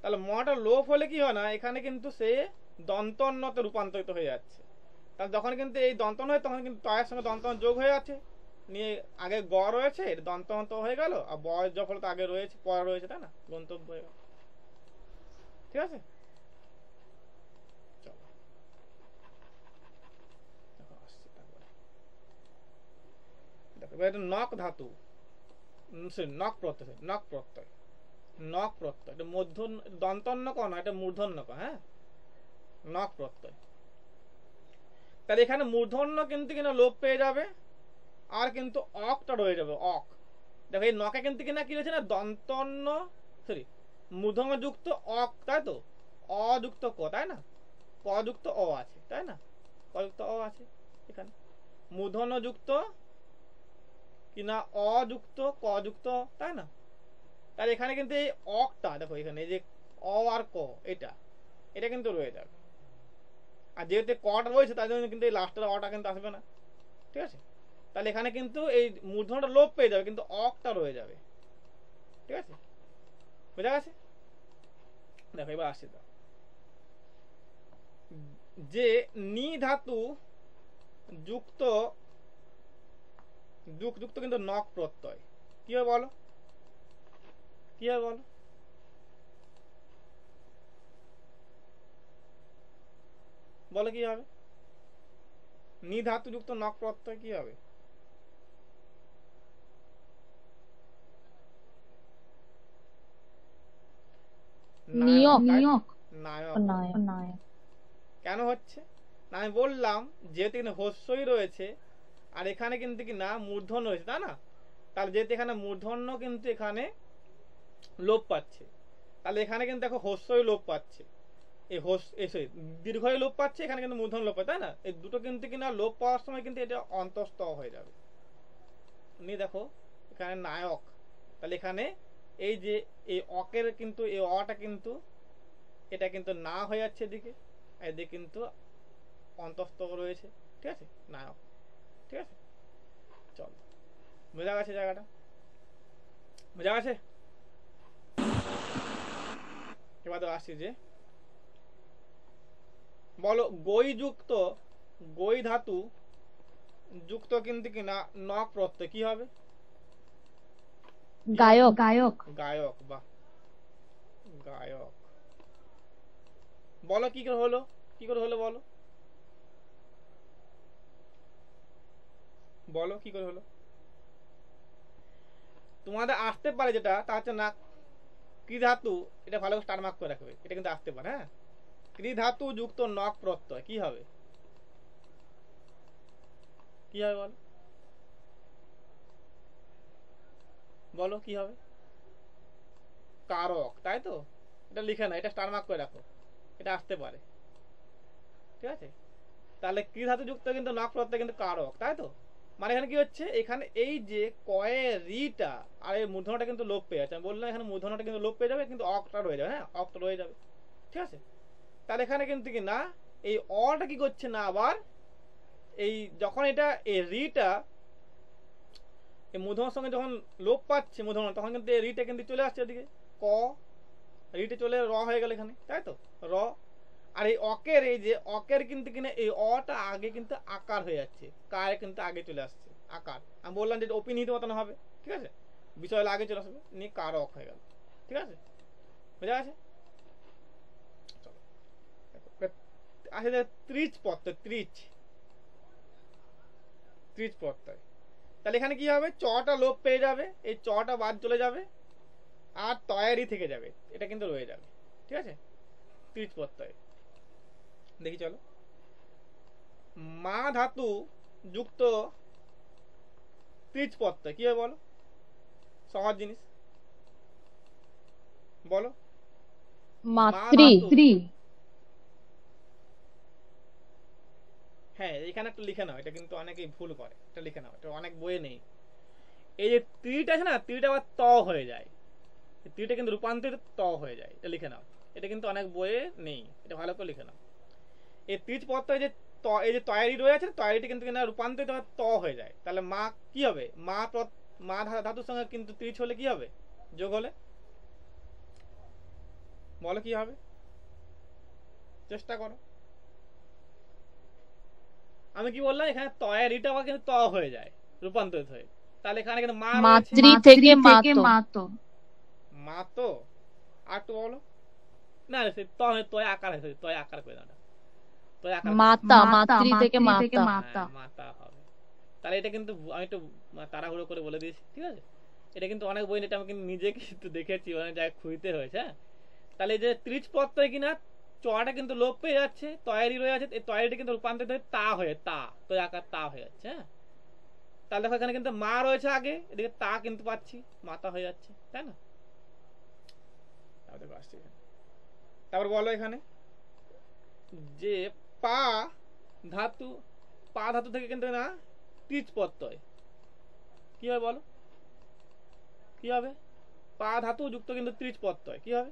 তাহলে মটা লোপ হলে কি হয় না, এখানে কিন্তু সে দন্তন্যতে রূপান্তরিত হয়ে যাচ্ছে। তাহলে যখন কিন্তু এই দন্তন্য হয় তখন কিন্তু তয়ের সঙ্গে দন্তন্য যোগ হয়ে যাচ্ছে, নিয়ে আগে গ রয়েছে দন্তন্ত হয়ে গেল, আর বয়স যখন তো আগে রয়েছে পরে রয়েছে তাই না, গন্তব্য হয়ে গেল, ঠিক আছে। চলো দেখো আসছি তারপরে, দেখো এবার এটা নক ধাতু, নক প্রত্যয়, নক প্রত্যয়, নক প্রত্যয়, এটা মধ্য দন্তন্য ক না, এটা মূর্ধন্য ক, হ্যাঁ নক প্রত্যয়। তাহলে এখানে মূর্ধন্য কিন্তু কিনা লোপ পেয়ে যাবে, আর কিন্তু অকটা রয়ে যাবে, অক। দেখো এই নকে কিন্তু কিনা কি রয়েছে না, দন্তন্য সরি মূর্ধন্য যুক্ত অক তাই তো, অযুক্ত ক তাই না, ক যুক্ত অ আছে তাই না, ক যুক্ত অ আছে এখানে, মূর্ধন্য যুক্ত কিনা অযুক্ত ক যুক্ত তাই না। তাহলে এখানে কিন্তু এই অকটা দেখো এখানে এই যে অ আর ক, এটা এটা কিন্তু রয়ে যাবে, আর যেহেতু কটা রয়েছে তাই জন্য কিন্তু এই লাস্টের অটা কিন্তু আসবে না, ঠিক আছে। তাহলে এখানে কিন্তু এই মূর্ধন্যটা লোপ পেয়ে যাবে, কিন্তু অকটা রয়ে যাবে, ঠিক আছে, বোঝা গেছে। দেখো এবার আসি দাও, যে নি ধাতু যুক্ত যুক্ত কিন্তু নক প্রত্যয়, কি হবে বলো, কি হবে বলো, বলো কি হবে, নি ধাতু যুক্ত নক প্রত্যয় কি হবে? নিয়োগ। নায়ক। কেন হচ্ছে না, আমি বললাম যেহেতু এখানে হস্যই রয়েছে আর এখানে কিন্তু কি না মূর্ধন্য রয়েছে তাই না, তাহলে যেহেতু এখানে মূর্ধন্য কিন্তু এখানে লোপ পাচ্ছে, তাহলে এখানে কিন্তু দেখো হস্যই লোপ পাচ্ছে, এই সরি দীর্ঘই লোপ পাচ্ছে, এখানে কিন্তু মূর্ধন্য লোপ পাচ্ছে তাই না, এই দুটো কিন্তু কিনা লোপ পাওয়ার সময় কিন্তু এটা অন্তঃস্থ হয়ে যাবে। নি দেখো এখানে নায়ক, তাহলে এখানে এই যে এই অকের কিন্তু এই অটা কিন্তু এটা কিন্তু না হয়ে যাচ্ছে এদিকে, এদিকে কিন্তু অন্তঃস্থ রয়েছে, ঠিক আছে, নায়ক, ঠিক আছে। চল বোঝা গেছে জায়গাটা, বোঝা গেছে। এবার আসছি যে বলো গই যুক্ত, গই ধাতু যুক্ত কিন্তু কিনা নক প্রত্যয় কি হবে, গায়ক। গায়ক, বাহ গায়ক। বলো কি করে হলো, কি করে হলো বলো, বলো কি করে হলো। তোমাদের আসতে পারে যেটা তা হচ্ছে না কি ধাতু, এটা ভালো স্টার মার্ক করে রাখবে, এটা কিন্তু আসতে পারে, হ্যাঁ ক্রি ধাতু যুক্ত নক প্রত্যয় কি হবে, কি হবে বলো, বলো কি হবে, কারক তাই তো, এটা লিখে না, এটা স্টার মার্ক করে রাখো, এটা আসতে পারে, ঠিক আছে। তাহলে ক্রি ধাতু যুক্ত কিন্তু নক প্রত্যয় কিন্তু কারক তাই তো, মানে এখানে কি হচ্ছে, এখানে এই যে কয়ে রিটা আর এই মূর্ধন্যটা কিন্তু লোপ পেয়ে যাচ্ছে, আমি বললাম এখানে মূর্ধন্যটা কিন্তু লোপ পেয়ে যাবে, কিন্তু অকটা রয়ে যাবে, হ্যাঁ অকটা রয়ে যাবে, ঠিক আছে। তাহলে এখানে কিন্তু কি না এই অটা কি করছে না, আবার এই যখন এটা এই রিটা এই মূর্ধন্যের সঙ্গে যখন লোপ পাচ্ছে মূর্ধন্য, তখন কিন্তু এই রিটা কিন্তু চলে আসছে এদিকে, ক রিটে চলে র হয়ে গেল এখানে তাই তো, র। আর এই অকের এই যে অকের কিন্তু কিনা এই অটা আগে কিন্তু আকার হয়ে যাচ্ছে, কায় কিন্তু আগে চলে আসছে আকার, আমি বললাম যে অপিনিহিত মতন হবে, ঠিক আছে, বিষয় আগে চলে আসবে, নিয়ে কার অক হয়ে গেল, ঠিক আছে, বোঝা গেছে। আছে যে ত্রিচ প্রত্যয়, ত্রিচ প্রত্যয়। তাহলে এখানে কি হবে, চটা লোপ পেয়ে যাবে, এই চটা বাদ চলে যাবে, আর তয়ারি থেকে যাবে, এটা কিন্তু রয়ে যাবে। ঠিক আছে, ত্রিচ প্রত্যয়। দেখি চলো, মা ধাতু যুক্ত ত্রিচ প্রত্যয় কি হবে বলো, সহজ জিনিস বলো। মাতৃ। হ্যাঁ, এখানে একটু লিখে নাও, এটা কিন্তু অনেকেই ভুল করে, এটা লিখে নাও, এটা অনেক বইয়ে নেই। এই যে ত্রিটা আছে না, ত্রিটা আবার ত হয়ে যায়, ত্রিটা কিন্তু রূপান্তরিত ত হয়ে যায়, এটা লিখে নাও, এটা কিন্তু অনেক বইয়ে নেই, এটা ভালো করে লিখে নাও। এই ত্রিচ প্রত্যয় যে এই যে তয়ারি রয়েছে, তয়ারিটা কিন্তু রূপান্তরিত ত হয়ে যায়, তাহলে মা কি হবে, মা ধাতুর সঙ্গে কিন্তু ত্রিচ হলে কি হবে, যোগ হলে বলো কি হবে, চেষ্টা করো। আমি কি বললাম, এখানে তয়ারিটা আবার কিন্তু ত হয়ে যায় রূপান্তরিত হয়ে, তাহলে এখানে কিন্তু মা মাতৃ থেকে মাতো। মাতো, আর একটু বলো, না সে তয় আকার হয়েছে, তয় আকার করে দাও, তয় আকার মাতা, মাতৃ থেকে মাতা। মাতা হবে। তাহলে এটা কিন্তু আমি একটু তাড়াহুড়ো করে বলে দিয়েছি, ঠিক আছে। এটা কিন্তু অনেক বই, এটা আমি কিন্তু নিজে কিন্তু দেখেছি, অনেক জায়গায় খুঁজতে হয়েছে। হ্যাঁ, তাহলে এই যে ত্রিচ প্রত্যয় কিনা চটা কিন্তু লোপ পেয়ে যাচ্ছে, তয়ারি রয়ে আছে, এই তয়ারিটা কিন্তু রূপান্তরিত হয়ে তা হয়ে, তা তয় আকার তা হয়ে যাচ্ছে। হ্যাঁ, তাহলে দেখো এখানে কিন্তু মা রয়েছে আগে, এদিকে তা কিন্তু পাচ্ছি, মাতা হয়ে যাচ্ছে, তাই না। তারপর বলো এখানে যে পা ধাতু, পা ধাতু থেকে কিন্তু না ত্রিচ প্রত্যয় কি হবে বলো, কি হবে, পা ধাতু যুক্ত কিন্তু ত্রিচ প্রত্যয় কি হবে।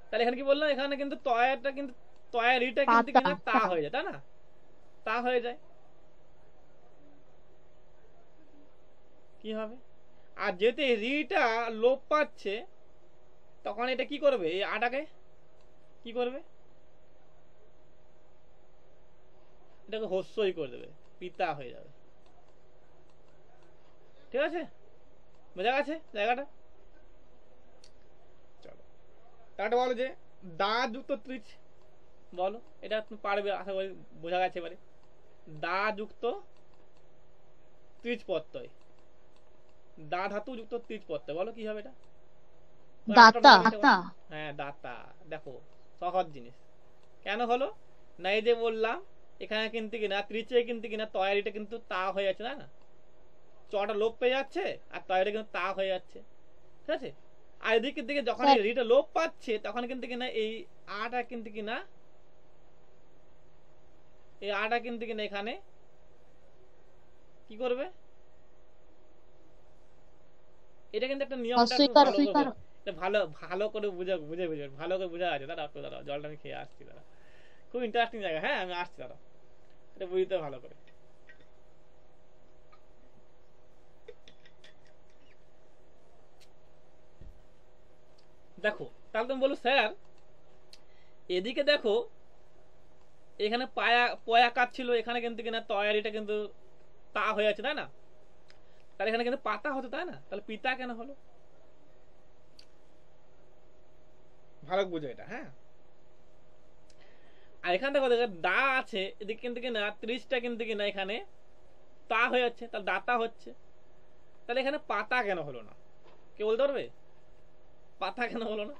তাহলে এখানে কি বললাম, এখানে কিন্তু তয়ারটা কিন্তু তয়ারিটা কিন্তু কিনা তা হয়ে যায়, তাই না, তা হয়ে যায়, কি হবে। আর যেতে রিটা লোপ পাচ্ছে, তখন এটা কি করবে, এই আটাকে কি করবে, এটাকে হস্যই করে দেবে, পিতা হয়ে যাবে। ঠিক আছে, বোঝা গেছে জায়গাটা। চলো তাহলে বলো যে দা যুক্ত ত্রিচ, বলো এটা তুমি পারবে আশা করি, বোঝা গেছে এবারে। দা যুক্ত ত্রিচ প্রত্যয়, দা ধাতু যুক্ত ত্রিচ প্রত্যয়, বলো কি হবে এটা। দাতা। হ্যাঁ, দাতা। দেখো সহজ জিনিস, কেন হলো না, এই যে বললাম এখানে কিন্তু কিনা ত্রিচে কিন্তু কিনা তয়ারিটা কিন্তু তা হয়ে যাচ্ছে, তাই না, চটা লোপ পেয়ে যাচ্ছে, আর তয়ারিটা কিন্তু তা হয়ে যাচ্ছে। ঠিক আছে, আর এদিকে দিকে যখন এই রিটা লোপ পাচ্ছে, তখন কিন্তু কিনা এই আটা কিন্তু কিনা, এই আটা কিন্তু কিনা এখানে কি করবে, এটা কিন্তু একটা নিয়ম, ভালো ভালো করে বুঝে বুঝে বুঝে ভালো করে বোঝা আছে। দাঁড়া একটু দাঁড়াও, জলটা আমি খেয়ে আসছি, দাঁড়া, খুব ইন্টারেস্টিং জায়গা। হ্যাঁ, আমি আসছি, দাঁড়া, এটা বুঝতে ভালো করে। দেখো তাহলে তুমি বলো স্যার, এদিকে দেখো এখানে পয়া কাজ ছিল, এখানে কিন্তু কিনা তয়ারিটা কিন্তু তা হয়ে আছে, তাই না, তাহলে এখানে কিন্তু পাতা হতো, তাই না, তাহলে পিতা কেন হলো, ভালো বুঝো এটা। হ্যাঁ, আর এখানে দেখো দা আছে, এদিকে কিন্তু কিনা ত্রিশটা কিন্তু কিনা এখানে তা হয়ে যাচ্ছে, তাহলে দাতা হচ্ছে, তাহলে এখানে পাতা কেন হলো না, কে বলতে পারবে, পাতা কেন হলো না।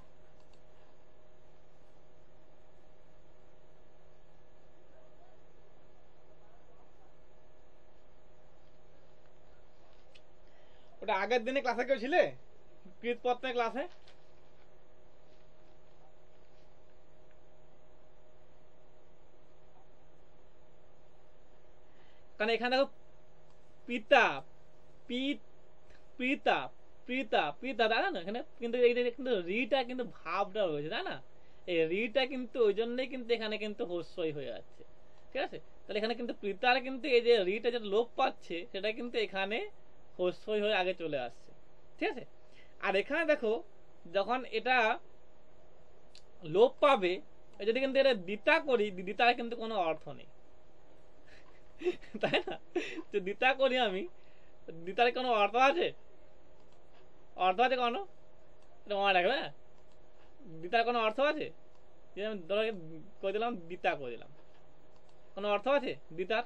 ওটা আগের দিনে ক্লাসে কেউ ছিলে, কৃতপত্রের ক্লাসে, কারণ এখানে দেখো পিতা, পিতা পিতা পিতা, তাই না, এখানে কিন্তু কিন্তু রিটা কিন্তু ভাবটা রয়েছে, তাই না, এই রিটা কিন্তু ওই জন্যই কিন্তু এখানে কিন্তু হস্যই হয়ে যাচ্ছে। ঠিক আছে, তাহলে এখানে কিন্তু পিতার কিন্তু এই যে রিটা যেটা লোপ পাচ্ছে, সেটা কিন্তু এখানে হস্যই হয়ে আগে চলে আসছে। ঠিক আছে, আর এখানে দেখো যখন এটা লোপ পাবে, যদি কিন্তু এটা দিতা করি, দিতার কিন্তু কোনো অর্থ নেই, তাই না, তো দিতা করি আমি, দিতার কোনো অর্থ আছে, অর্থ আছে কোনো, এটা মনে রাখবে, দিতার কোনো অর্থ আছে? ধরো করে দিলাম দিতা করে দিলাম, কোনো অর্থ আছে দিতার?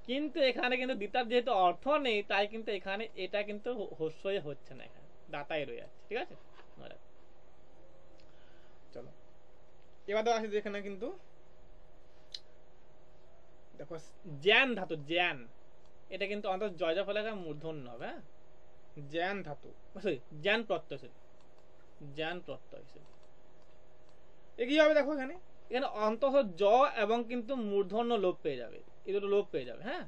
কিন্তু এখানে কিন্তু দিতার যেহেতু অর্থ নেই, তাই কিন্তু এখানে এটা কিন্তু হস্যই হচ্ছে না, এখানে দাতাই রয়ে যাচ্ছে। ঠিক আছে, চলো এবার তো আসি এখানে কিন্তু দেখো জ্যান ধাতু, জ্যান এটা কিন্তু অন্তত জয় জয় ফলে মূর্ধন্য হবে। হ্যাঁ, জ্যান ধাতু সরি জ্যান প্রত্যয়, সরি জ্যান প্রত্যয় এ কি হবে দেখো এখানে, এখানে অন্তত জ এবং কিন্তু মূর্ধন্য লোপ পেয়ে যাবে, এই দুটো লোপ পেয়ে যাবে। হ্যাঁ,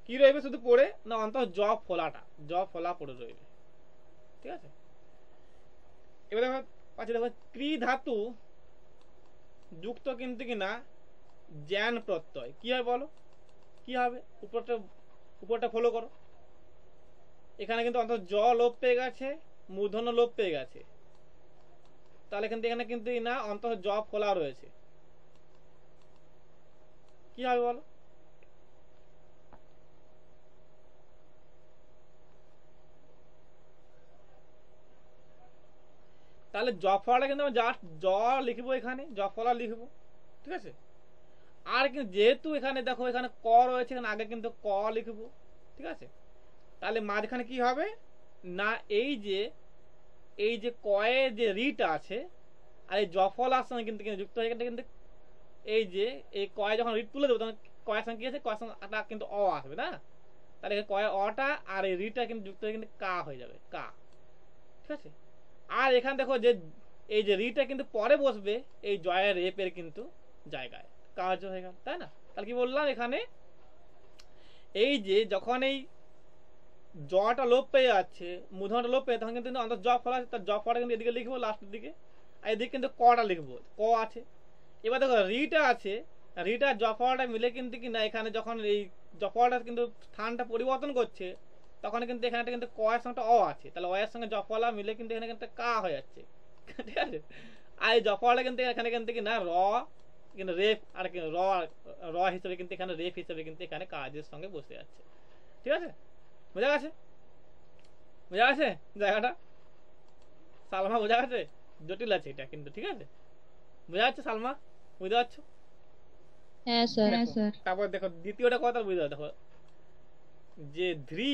কি রইবে শুধু পড়ে না, অন্তত জ ফলাটা, জ ফলা পড়ে রইবে। ঠিক আছে, এবার দেখো পাচ্ছি দেখো ক্রি ধাতু যুক্ত কিন্তু কিনা জ্যান প্রত্যয়, কি হয় বলো, কি হবে? উপরটা ফলো করো, এখানে কিন্তু অন্তত জ লোপ পেয়ে গেছে, মূর্ধন্য লোপ পেয়ে গেছে, তাহলে কিন্তু এখানে কিন্তু না অন্তত জ ফলা রয়েছে, কি হবে বলো? তাহলে জ ফলাটা কিন্তু আমরা জাস্ট জ লিখবো, এখানে জ ফলা লিখবো। ঠিক আছে, আর কিন্তু যেহেতু এখানে দেখো এখানে ক রয়েছে, এখানে আগে কিন্তু ক লিখবো। ঠিক আছে, তাহলে মাঝখানে কি হবে না, এই যে কয়ে যে রিটা আছে আর এই জফলার সঙ্গে কিন্তু যুক্ত হয়ে কিন্তু এই যে এই কয়ে যখন রিট তুলে দেবো তখন কয়ের সঙ্গে কি আছে, কয়ের সঙ্গে কিন্তু অ আসবে না, তাহলে কয়ে অটা আর এই রিটা কিন্তু যুক্ত হয়ে কিন্তু কা হয়ে যাবে, কা। ঠিক আছে, আর এখানে দেখো যে এই যে রিটা কিন্তু পরে বসবে এই জয়ের রেপের কিন্তু জায়গায়, কাজ হয়ে গেল, তাই না? তাহলে কি বললাম এখানে, এই যে যখন এই জটা লোপ পেয়ে যাচ্ছে, মূর্ধন্যটা লোপ পেয়ে, তখন কিন্তু অন্তত জ ফলা আছে, তার জ ফলাটা কিন্তু এদিকে লিখবো লাস্টের দিকে, আর এদিকে কিন্তু কটা লিখবো, ক আছে। এবার দেখো রিটা আছে, রিটা জ ফলাটা মিলে কিন্তু কি না এখানে যখন এই জ ফলাটা কিন্তু স্থানটা পরিবর্তন করছে, তখন কিন্তু এখানে কিন্তু ক এর সঙ্গে অ আছে, তাহলে অ এর সঙ্গে জ ফলা মিলে কিন্তু এখানে কিন্তু কা হয়ে যাচ্ছে। ঠিক আছে, আর এই জ ফলাটা কিন্তু এখানে কিন্তু কি না র কিন্তু রেফ আর র হিসেবে কিন্তু এখানে রেফ হিসেবে কিন্তু এখানে কাজের সঙ্গে বসে যাচ্ছে। ঠিক আছে, বোঝা গেছে? বোঝা গেছে জায়গাটা? সালমা বোঝা গেছে? জটিল আছে এটা কিন্তু। ঠিক আছে, বোঝা যাচ্ছে সালমা? বুঝতে পারছো? হ্যাঁ স্যার। তারপর দেখো দ্বিতীয়টা কথা বুঝতে পারো, দেখো যে ধ্রি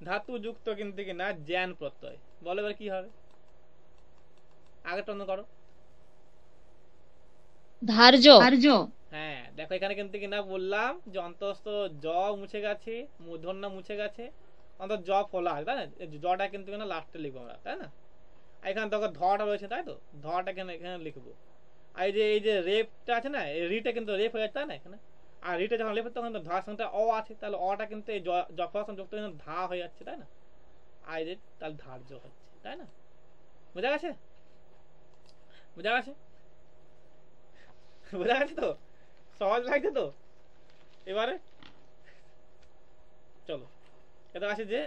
ধাতু যুক্ত কিন্তু কি না জ্যান প্রত্যয়, বলো এবার কি হবে? আগে টন করো। ধার্য। হ্যাঁ দেখো এখানে কিন্তু কি না বললাম যে অন্তস্থ জ মুছে গেছে, মূর্ধন্য মুছে গেছে, অন্তত জ ফলা আছে, তাই না? জটা কিন্তু না লাস্টে লিখবো আমরা, তাই না? আর এখানে দেখো ধটা রয়েছে, তাই তো, ধটা এখানে লিখবো। আর এই যে রেপটা আছে না, এই রিটা কিন্তু রেপ হয়ে যাচ্ছে, তাই না? এখানে আর রিটা যখন লেপ তখন ধার সঙ্গে অ আছে, তাহলে অটা কিন্তু এই জফলার সঙ্গে যুক্ত ধা হয়ে যাচ্ছে, তাই না? আর এই যে তাহলে ধার্য হচ্ছে, তাই না? বোঝা গেছে? বোঝা গেছে? বোঝা গেছে তো? সহজ লাগছে তো? এবারে চলো এটা আছে যে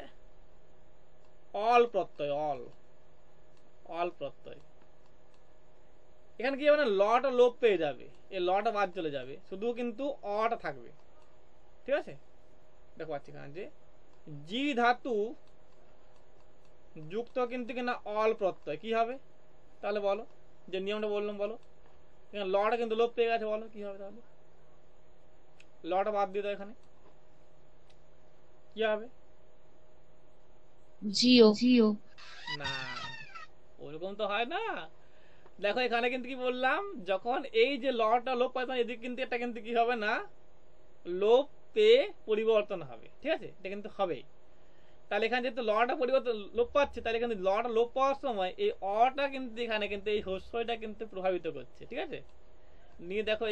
অল প্রত্যয়, অল প্রত্যয়, এখানে কি হবে না, লটা লোপ পেয়ে যাবে, এই লটা বাদ চলে যাবে, শুধু কিন্তু অটা থাকবে। ঠিক আছে, দেখো পাচ্ছি এখানে যে জি ধাতু যুক্ত কিন্তু কিনা অল প্রত্যয়, কি হবে তাহলে বলো, যে নিয়মটা বললাম বলো, এখানে লটা কিন্তু লোপ পেয়ে গেছে, বলো কি হবে তাহলে? লটা বাদ দিয়ে দাও, এখানে কি হবে? জিও। না, ওরকম তো হয় না। দেখো এখানে কিন্তু কি বললাম, যখন এই যে লটা লোপ পায় তখন এদিকে কিন্তু এটা কিন্তু কি হবে না, লোপ পেয়ে পরিবর্তন হবে। ঠিক আছে, এটা কিন্তু হবেই। তাহলে এখানে যেহেতু লটা পরিবর্তন লোপ পাচ্ছে, তাহলে কিন্তু লটা লোপ পাওয়ার সময় এই অটা কিন্তু এখানে কিন্তু এই হস্যটা কিন্তু প্রভাবিত করছে। ঠিক আছে, নিয়ে দেখো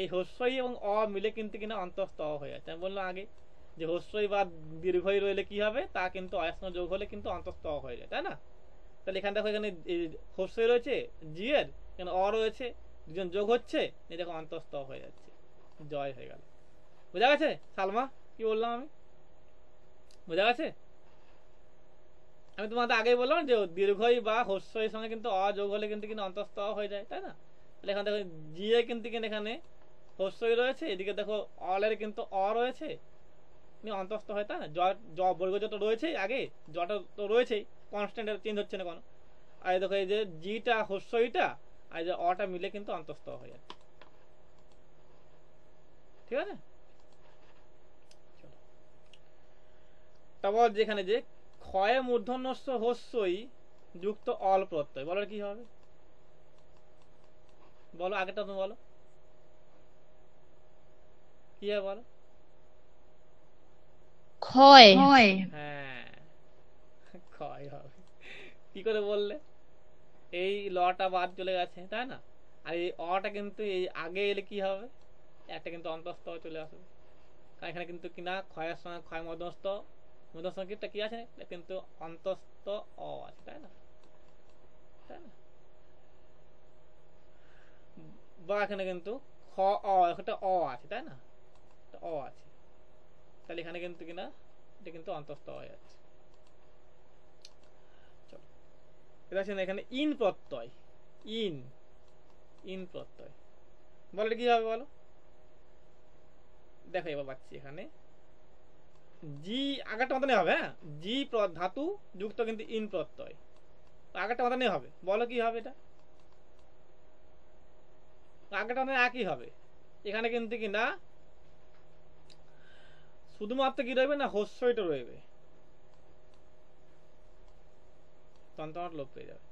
এই হস্যই এবং অ মিলে কিন্তু কিনা অন্তস্থ অ হয়ে যাচ্ছে। আমি বললাম আগে যে হস্যই বা দীর্ঘই রইলে কি হবে, তা কিন্তু অয়ের সঙ্গে যোগ হলে কিন্তু অন্তস্থ অ হয়ে যায়, তাই না? তাহলে এখানে দেখো এখানে হস্যই রয়েছে জি এর, এখানে অ রয়েছে, দুজন যোগ হচ্ছে, এই দেখো অন্তস্থ অ হয়ে যাচ্ছে, জয় হয়ে গেল। বোঝা গেছে সালমা কি বললাম আমি? বোঝা গেছে? আমি তোমাদের আগেই বললাম যে দীর্ঘই বা হস্যের সঙ্গে কিন্তু অ যোগ হলে কিন্তু অন্তস্থ অ হয়ে যায়, তাই না? তাহলে এখানে দেখো জি এ কিন্তু এখানে হস্যই রয়েছে, এদিকে দেখো অলের কিন্তু অ রয়েছে, নিয়ে অন্তস্থ হয়, তাই না? জ বর্গ যত রয়েছে আগে, জটা তো রয়েছেই, কনস্ট্যান্ট, চেঞ্জ হচ্ছে না কোনো। আর এই দেখো এই যে জিটা হস্যইটা আর এই যে অটা মিলে কিন্তু অন্তস্থ হয়ে যাচ্ছে, ঠিক আছে? চলো, তারপর যেখানে যে ক্ষয়ে মূর্ধন্যস্য হস্যই যুক্ত অল প্রত্যয়, বলো কি হবে? বলো, আগেটা তুমি বলো কি হবে, বলো। ক্ষয়। হ্যাঁ, ক্ষয় হবে। কি করে বললে? এই লটা বাদ চলে গেছে, তাই না? আর এই অটা কিন্তু এই আগে এলে কি হবে? একটা কিন্তু অন্তস্থ চলে আসবে, কারণ এখানে কিন্তু কিনা ক্ষয়ের সঙ্গে ক্ষয় মধ্যস্থ, মধ্যস্থ কি আছে? কিন্তু অন্তস্থ অ আছে, তাই না? তাই না? বা এখানে কিন্তু খ অ, একটা অ আছে, তাই না? অ আছে, তাহলে এখানে কিন্তু কিনা এটা কিন্তু অন্তস্থ হয়ে যাচ্ছে। চলো, এটা আছে না, এখানে ইন প্রত্যয়, ইন ইন প্রত্যয়, বলো কি হবে, বলো। দেখো এবার পাচ্ছি এখানে জি আগেরটা মতনই হবে, হ্যাঁ, জি ধাতু যুক্ত কিন্তু ইন প্রত্যয়, আগেরটা মতনই হবে, বলো কি হবে এটা? আগেরটা মতন একই হবে। এখানে কিন্তু কি না শুধুমাত্র কি রইবে না, হস্যইটা রইবে, তন্ত্রমাট লোপ পেয়ে যাবে।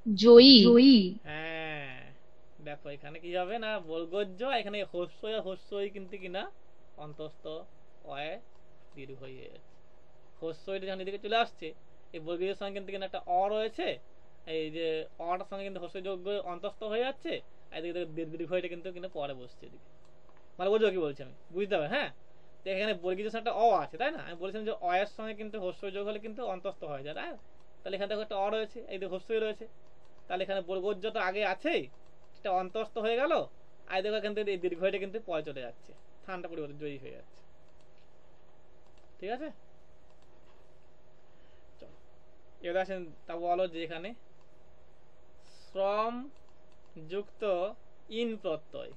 জয়ী। হ্যাঁ, দেখো এখানে কি হবে না, বর্গজ, এখানে হস্যই কিন্তু কিনা অন্তস্থ অয় দীর্ঘ হয়ে যাচ্ছে। হস্যইটা যখন এদিকে চলে আসছে, এই বর্গীয় সঙ্গে কিন্তু কিনা একটা অ রয়েছে, এই যে অটার সঙ্গে কিন্তু হস্য যোগ্য অন্তস্থ হয়ে যাচ্ছে, আর এদিকে দীর্ঘইটা কিন্তু কিনা পরে বসছে এদিকে, মানে বোঝো কি বলছি আমি, বুঝতে হবে, হ্যাঁ। তো এখানে বর্গীয় সঙ্গে একটা অ আছে, তাই না? আমি বলেছিলাম যে অয়ের সঙ্গে কিন্তু হস্য যোগ হলে কিন্তু অন্তস্থ হয়ে যায়, তাই? তাহলে এখানে দেখো একটা অ রয়েছে, এই যে হস্যই রয়েছে, তাহলে এখানে বর্গজ তো আগে আছেই, সেটা অন্তস্থ হয়ে গেল, আর দেখো এখান থেকে এই দীর্ঘইটা কিন্তু পরে চলে যাচ্ছে, স্থানটা পরিবর্তন জয়ী হয়ে যাচ্ছে, ঠিক আছে? চলো, এবার আসেন, তা বলো যে এখানে শ্রম যুক্ত ইন প্রত্যয়,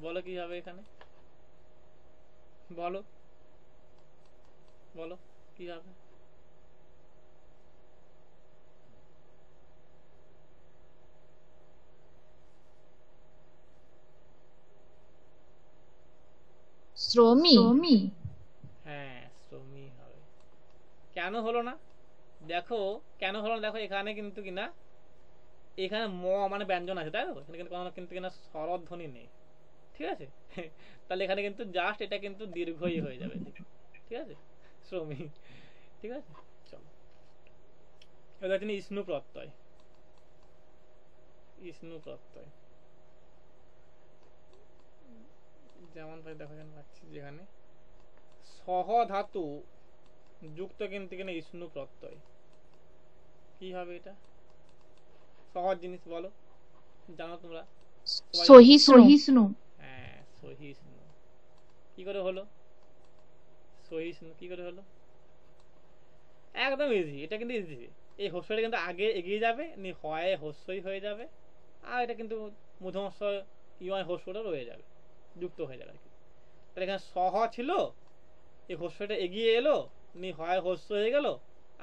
বলো কি হবে এখানে, বলো বলো কি হবে? শ্রমী। হ্যাঁ, শ্রমী হবে। কেন হলো না? দেখো কেন হলো না, দেখো এখানে কিন্তু কিনা এখানে ম মানে ব্যঞ্জন আছে, তাই তো? এখানে কিন্তু কোনো কিন্তু কিনা স্বরধ্বনি নেই, ঠিক আছে? তাহলে এখানে কিন্তু জাস্ট এটা কিন্তু দীর্ঘই হয়ে যাবে, ঠিক আছে? শ্রমী, ঠিক আছে? চলো, এবার তিনি ইষ্ণু প্রত্যয়, ইষ্ণু প্রত্যয় যেমন ভাই দেখো এখানে পাচ্ছি, যেখানে সহ ধাতু যুক্ত কিন্তু কিনা ইষ্ণু প্রত্যয়, কি হবে এটা? সহজ জিনিস, বলো, জানো তোমরা সবাই জানো। সহিষ্ণু। হ্যাঁ, সহিষ্ণু। কি করে হলো সহিষ্ণু, কি করে হলো? একদম ইজি, এটা কিন্তু ইজি। এই হস্যটা কিন্তু আগে এগিয়ে যাবে, নি হয় হস্যই হয়ে যাবে, আর এটা কিন্তু মধ্যমস্য ইয় হস্যটা রয়ে যাবে, যুক্ত হয়ে যাবে আর কি। তাহলে এখানে সহ ছিল, এই হস্যটা এগিয়ে এলো, নি হয় হস্য হয়ে গেল,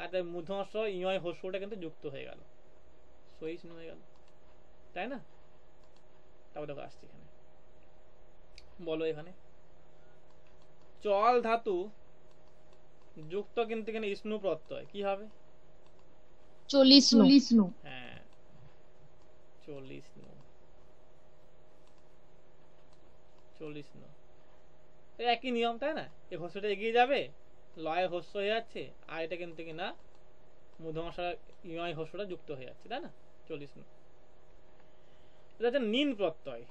আর তাই মধ্যমস্য ইয় হস্যটা কিন্তু যুক্ত হয়ে গেল, সহিষ্ণু হয়ে গেল, তাই না? তারপর দেখো আসছি এখানে, বলো এখানে চল ধাতু যুক্ত কিন্তু এখানে ইষ্ণু প্রত্যয়, কি হবে? চলিষ্ণু। হ্যাঁ, চল্লিষ্ণু, চল্লিষ্ণু, একই নিয়ম, তাই না? এই হস্যটা এগিয়ে যাবে, লয় হস্য হয়ে যাচ্ছে, আর এটা কিন্তু কিনা মধ্যমশা ইয় হস্যটা যুক্ত হয়ে যাচ্ছে, তাই না? চল্লিষ্ণু। এটা হচ্ছে নিন প্রত্যয়,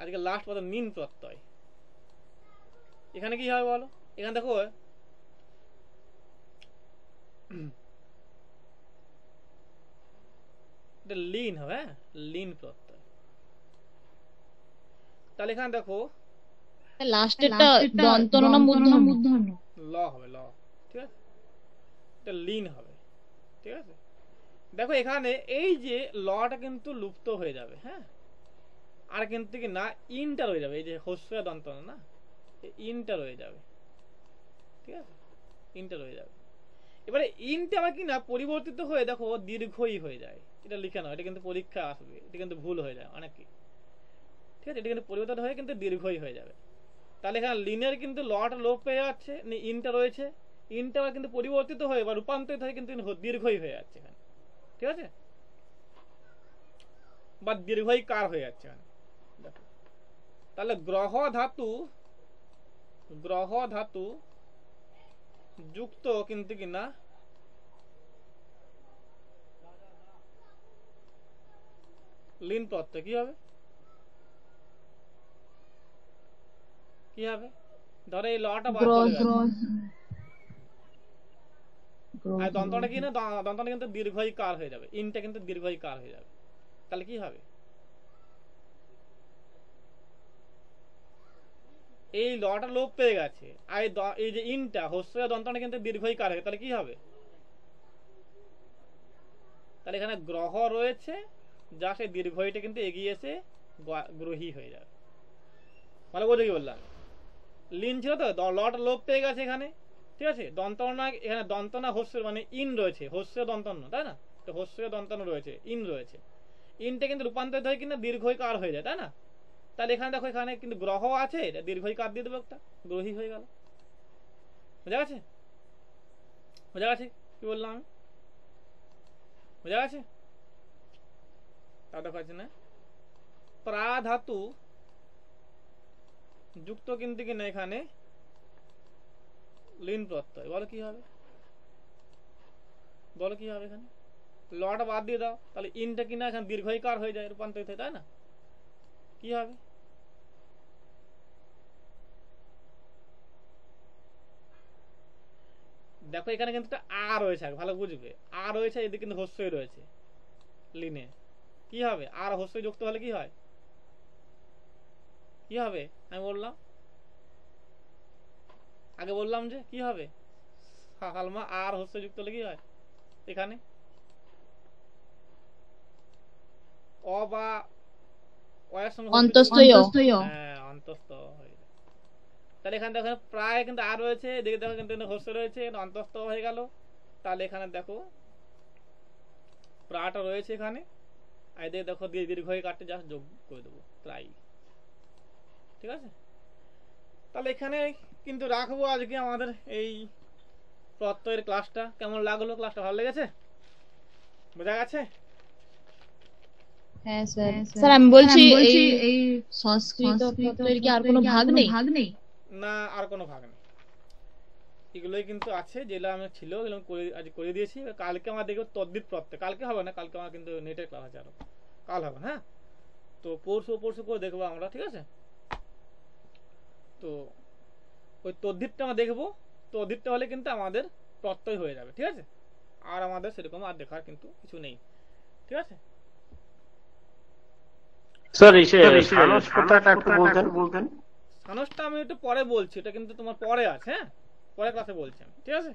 আজকে লাস্ট পদ নিন প্রত্যয়। এখানে কি হবে বলো? এখানে দেখো এটা লিন হবে, হ্যাঁ, লিন প্রত্যয়। তাহলে এখানে দেখো লাস্টেরটা দন্তন না মূর্ধন্য? ল হবে, ল, ঠিক আছে? এটা লিন হবে, ঠিক আছে? দেখো এখানে এই যে লটা কিন্তু লুপ্ত হয়ে যাবে, হ্যাঁ, আর কিন্তু কি না ইনটা রয়ে যাবে, এই যে হস্য দন্ত না, ইনটা রয়ে যাবে, ঠিক আছে, ইনটা রয়ে যাবে। এবারে ইনটা আবার কি না পরিবর্তিত হয়ে দেখো দীর্ঘই হয়ে যায়, এটা লিখে নাও, এটা কিন্তু পরীক্ষা আসবে, এটা কিন্তু ভুল হয়ে যায় অনেক, ঠিক আছে, এটা কিন্তু পরিবর্তন হয়ে কিন্তু দীর্ঘই হয়ে যাবে। তাহলে এখানে লিনের কিন্তু লটা লোপ পেয়ে যাচ্ছে, ইনটা রয়েছে, ইনটা আবার কিন্তু পরিবর্তিত হয়ে বা রূপান্তরিত হয়ে কিন্তু দীর্ঘই হয়ে যাচ্ছে এখানে, ঠিক আছে, বা দীর্ঘই কার হয়ে যাচ্ছে এখানে দেখো। তাহলে গ্রহ ধাতু যুক্ত কিন্তু কি না লিন প্রত্যয় কি হবে, কি হবে, ধরো এই লটা বাদ চলে গেল, আর দন্তটা কি না, দন্তটা কিন্তু দীর্ঘই কার হয়ে যাবে, ইনটা কিন্তু দীর্ঘই কার হয়ে যাবে, তাহলে কি হবে, এই লটা লোপ পেয়ে গেছে, আর এই যে ইনটা হস্য দন্তটা কিন্তু দীর্ঘই কার হয়ে, তাহলে কি হবে, তাহলে এখানে গ্রহ রয়েছে, যা সেই দীর্ঘইটা কিন্তু এগিয়ে এসে গ্রহী হয়ে যাবে, ভালো বোঝো কি বললাম, লিন ছিল তো লটা লোপ পেয়ে গেছে এখানে, ঠিক আছে, দন্তনা এখানে দন্তনা হস্য মানে ইন রয়েছে, হস্য দন্তন্য তাই না, তো হস্য দন্তন্য রয়েছে, ইন রয়েছে, ইনটা কিন্তু রূপান্তরিত হয় কিনা দীর্ঘই কার হয়ে যায় তাই না, তাহলে এখানে দেখো এখানে কিন্তু গ্রহ আছে, এটা দীর্ঘই কার দিয়ে দেবো একটা, গ্রহী হয়ে গেল, বোঝা গেছে, বোঝা গেছে কি বললাম আমি, বোঝা গেছে, তা দেখো আছে না প্রাধাতু যুক্ত কিন্তু কিনা এখানে লিন প্রত্যয়, বলো কি হবে, বলো কি হবে, এখানে লটা বাদ দিয়ে দাও, তাহলে ইনটা কিনা এখানে দীর্ঘই কার হয়ে যায়, রূপান্তরিত হয় তাই না, কি হবে, দেখো এখানে কিন্তু একটা আ রয়েছে, ভালো বুঝবে, আ রয়েছে, এদিকে কিন্তু হস্যই রয়েছে লিনে, কি হবে, আর হস্যই যুক্ত হলে কি হয়, কি হবে, আমি বললাম আগে বললাম যে কি হবে, হালমা আর হস্য যুক্ত হলে কি হয়, এখানে অ বা অয়ের সঙ্গে হ্যাঁ অন্তস্থ হয়ে যায়, তাহলে এখানে দেখো প্রায় কিন্তু আর রয়েছে, এদিকে দেখো কিন্তু হস্য রয়েছে, অন্তস্থ হয়ে গেল, তাহলে এখানে দেখো প্রাটা রয়েছে এখানে, আর এদিকে দেখো দীর্ঘই কাটতে যা যোগ করে দেবো প্রায়, ঠিক আছে, তাহলে এখানে কিন্তু রাখবো আজকে আমাদের এই প্রত্যয়ের ক্লাসটা। কেমন লাগলো ক্লাসটা, ভালো লেগেছে, বোঝা গেছে, হ্যাঁ স্যার, স্যার আমি বলছি এই সংস্কৃত প্রত্যয়ের কি আর কোনো ভাগ নেই? না আর কোনো ভাগ নেই, এগুলোই কিন্তু আছে, যেগুলো আমি ছিল এগুলো আজ করে দিয়েছি, কালকে আমার দেখবো তদ্বিত প্রত্যয়, কালকে হবে না, কালকে আমার কিন্তু নেটের ক্লাস আছে, আরো কাল হবে, হ্যাঁ, তো পরশু করে দেখবো আমরা, ঠিক আছে, তো ওই তদ্ধিতটা আমরা দেখবো, তদ্ধিতটা হলে কিন্তু আমাদের প্রত্যয় হয়ে যাবে, ঠিক আছে, আর আমাদের সেরকম আর দেখার কিন্তু কিছু নেই, ঠিক আছে, স্যার সানস কথাটা একটু বলতেন, সানসটা আমি একটু পরে বলছি, এটা কিন্তু তোমার পরে আছে, হ্যাঁ পরে ক্লাসে বলছি আমি, ঠিক আছে।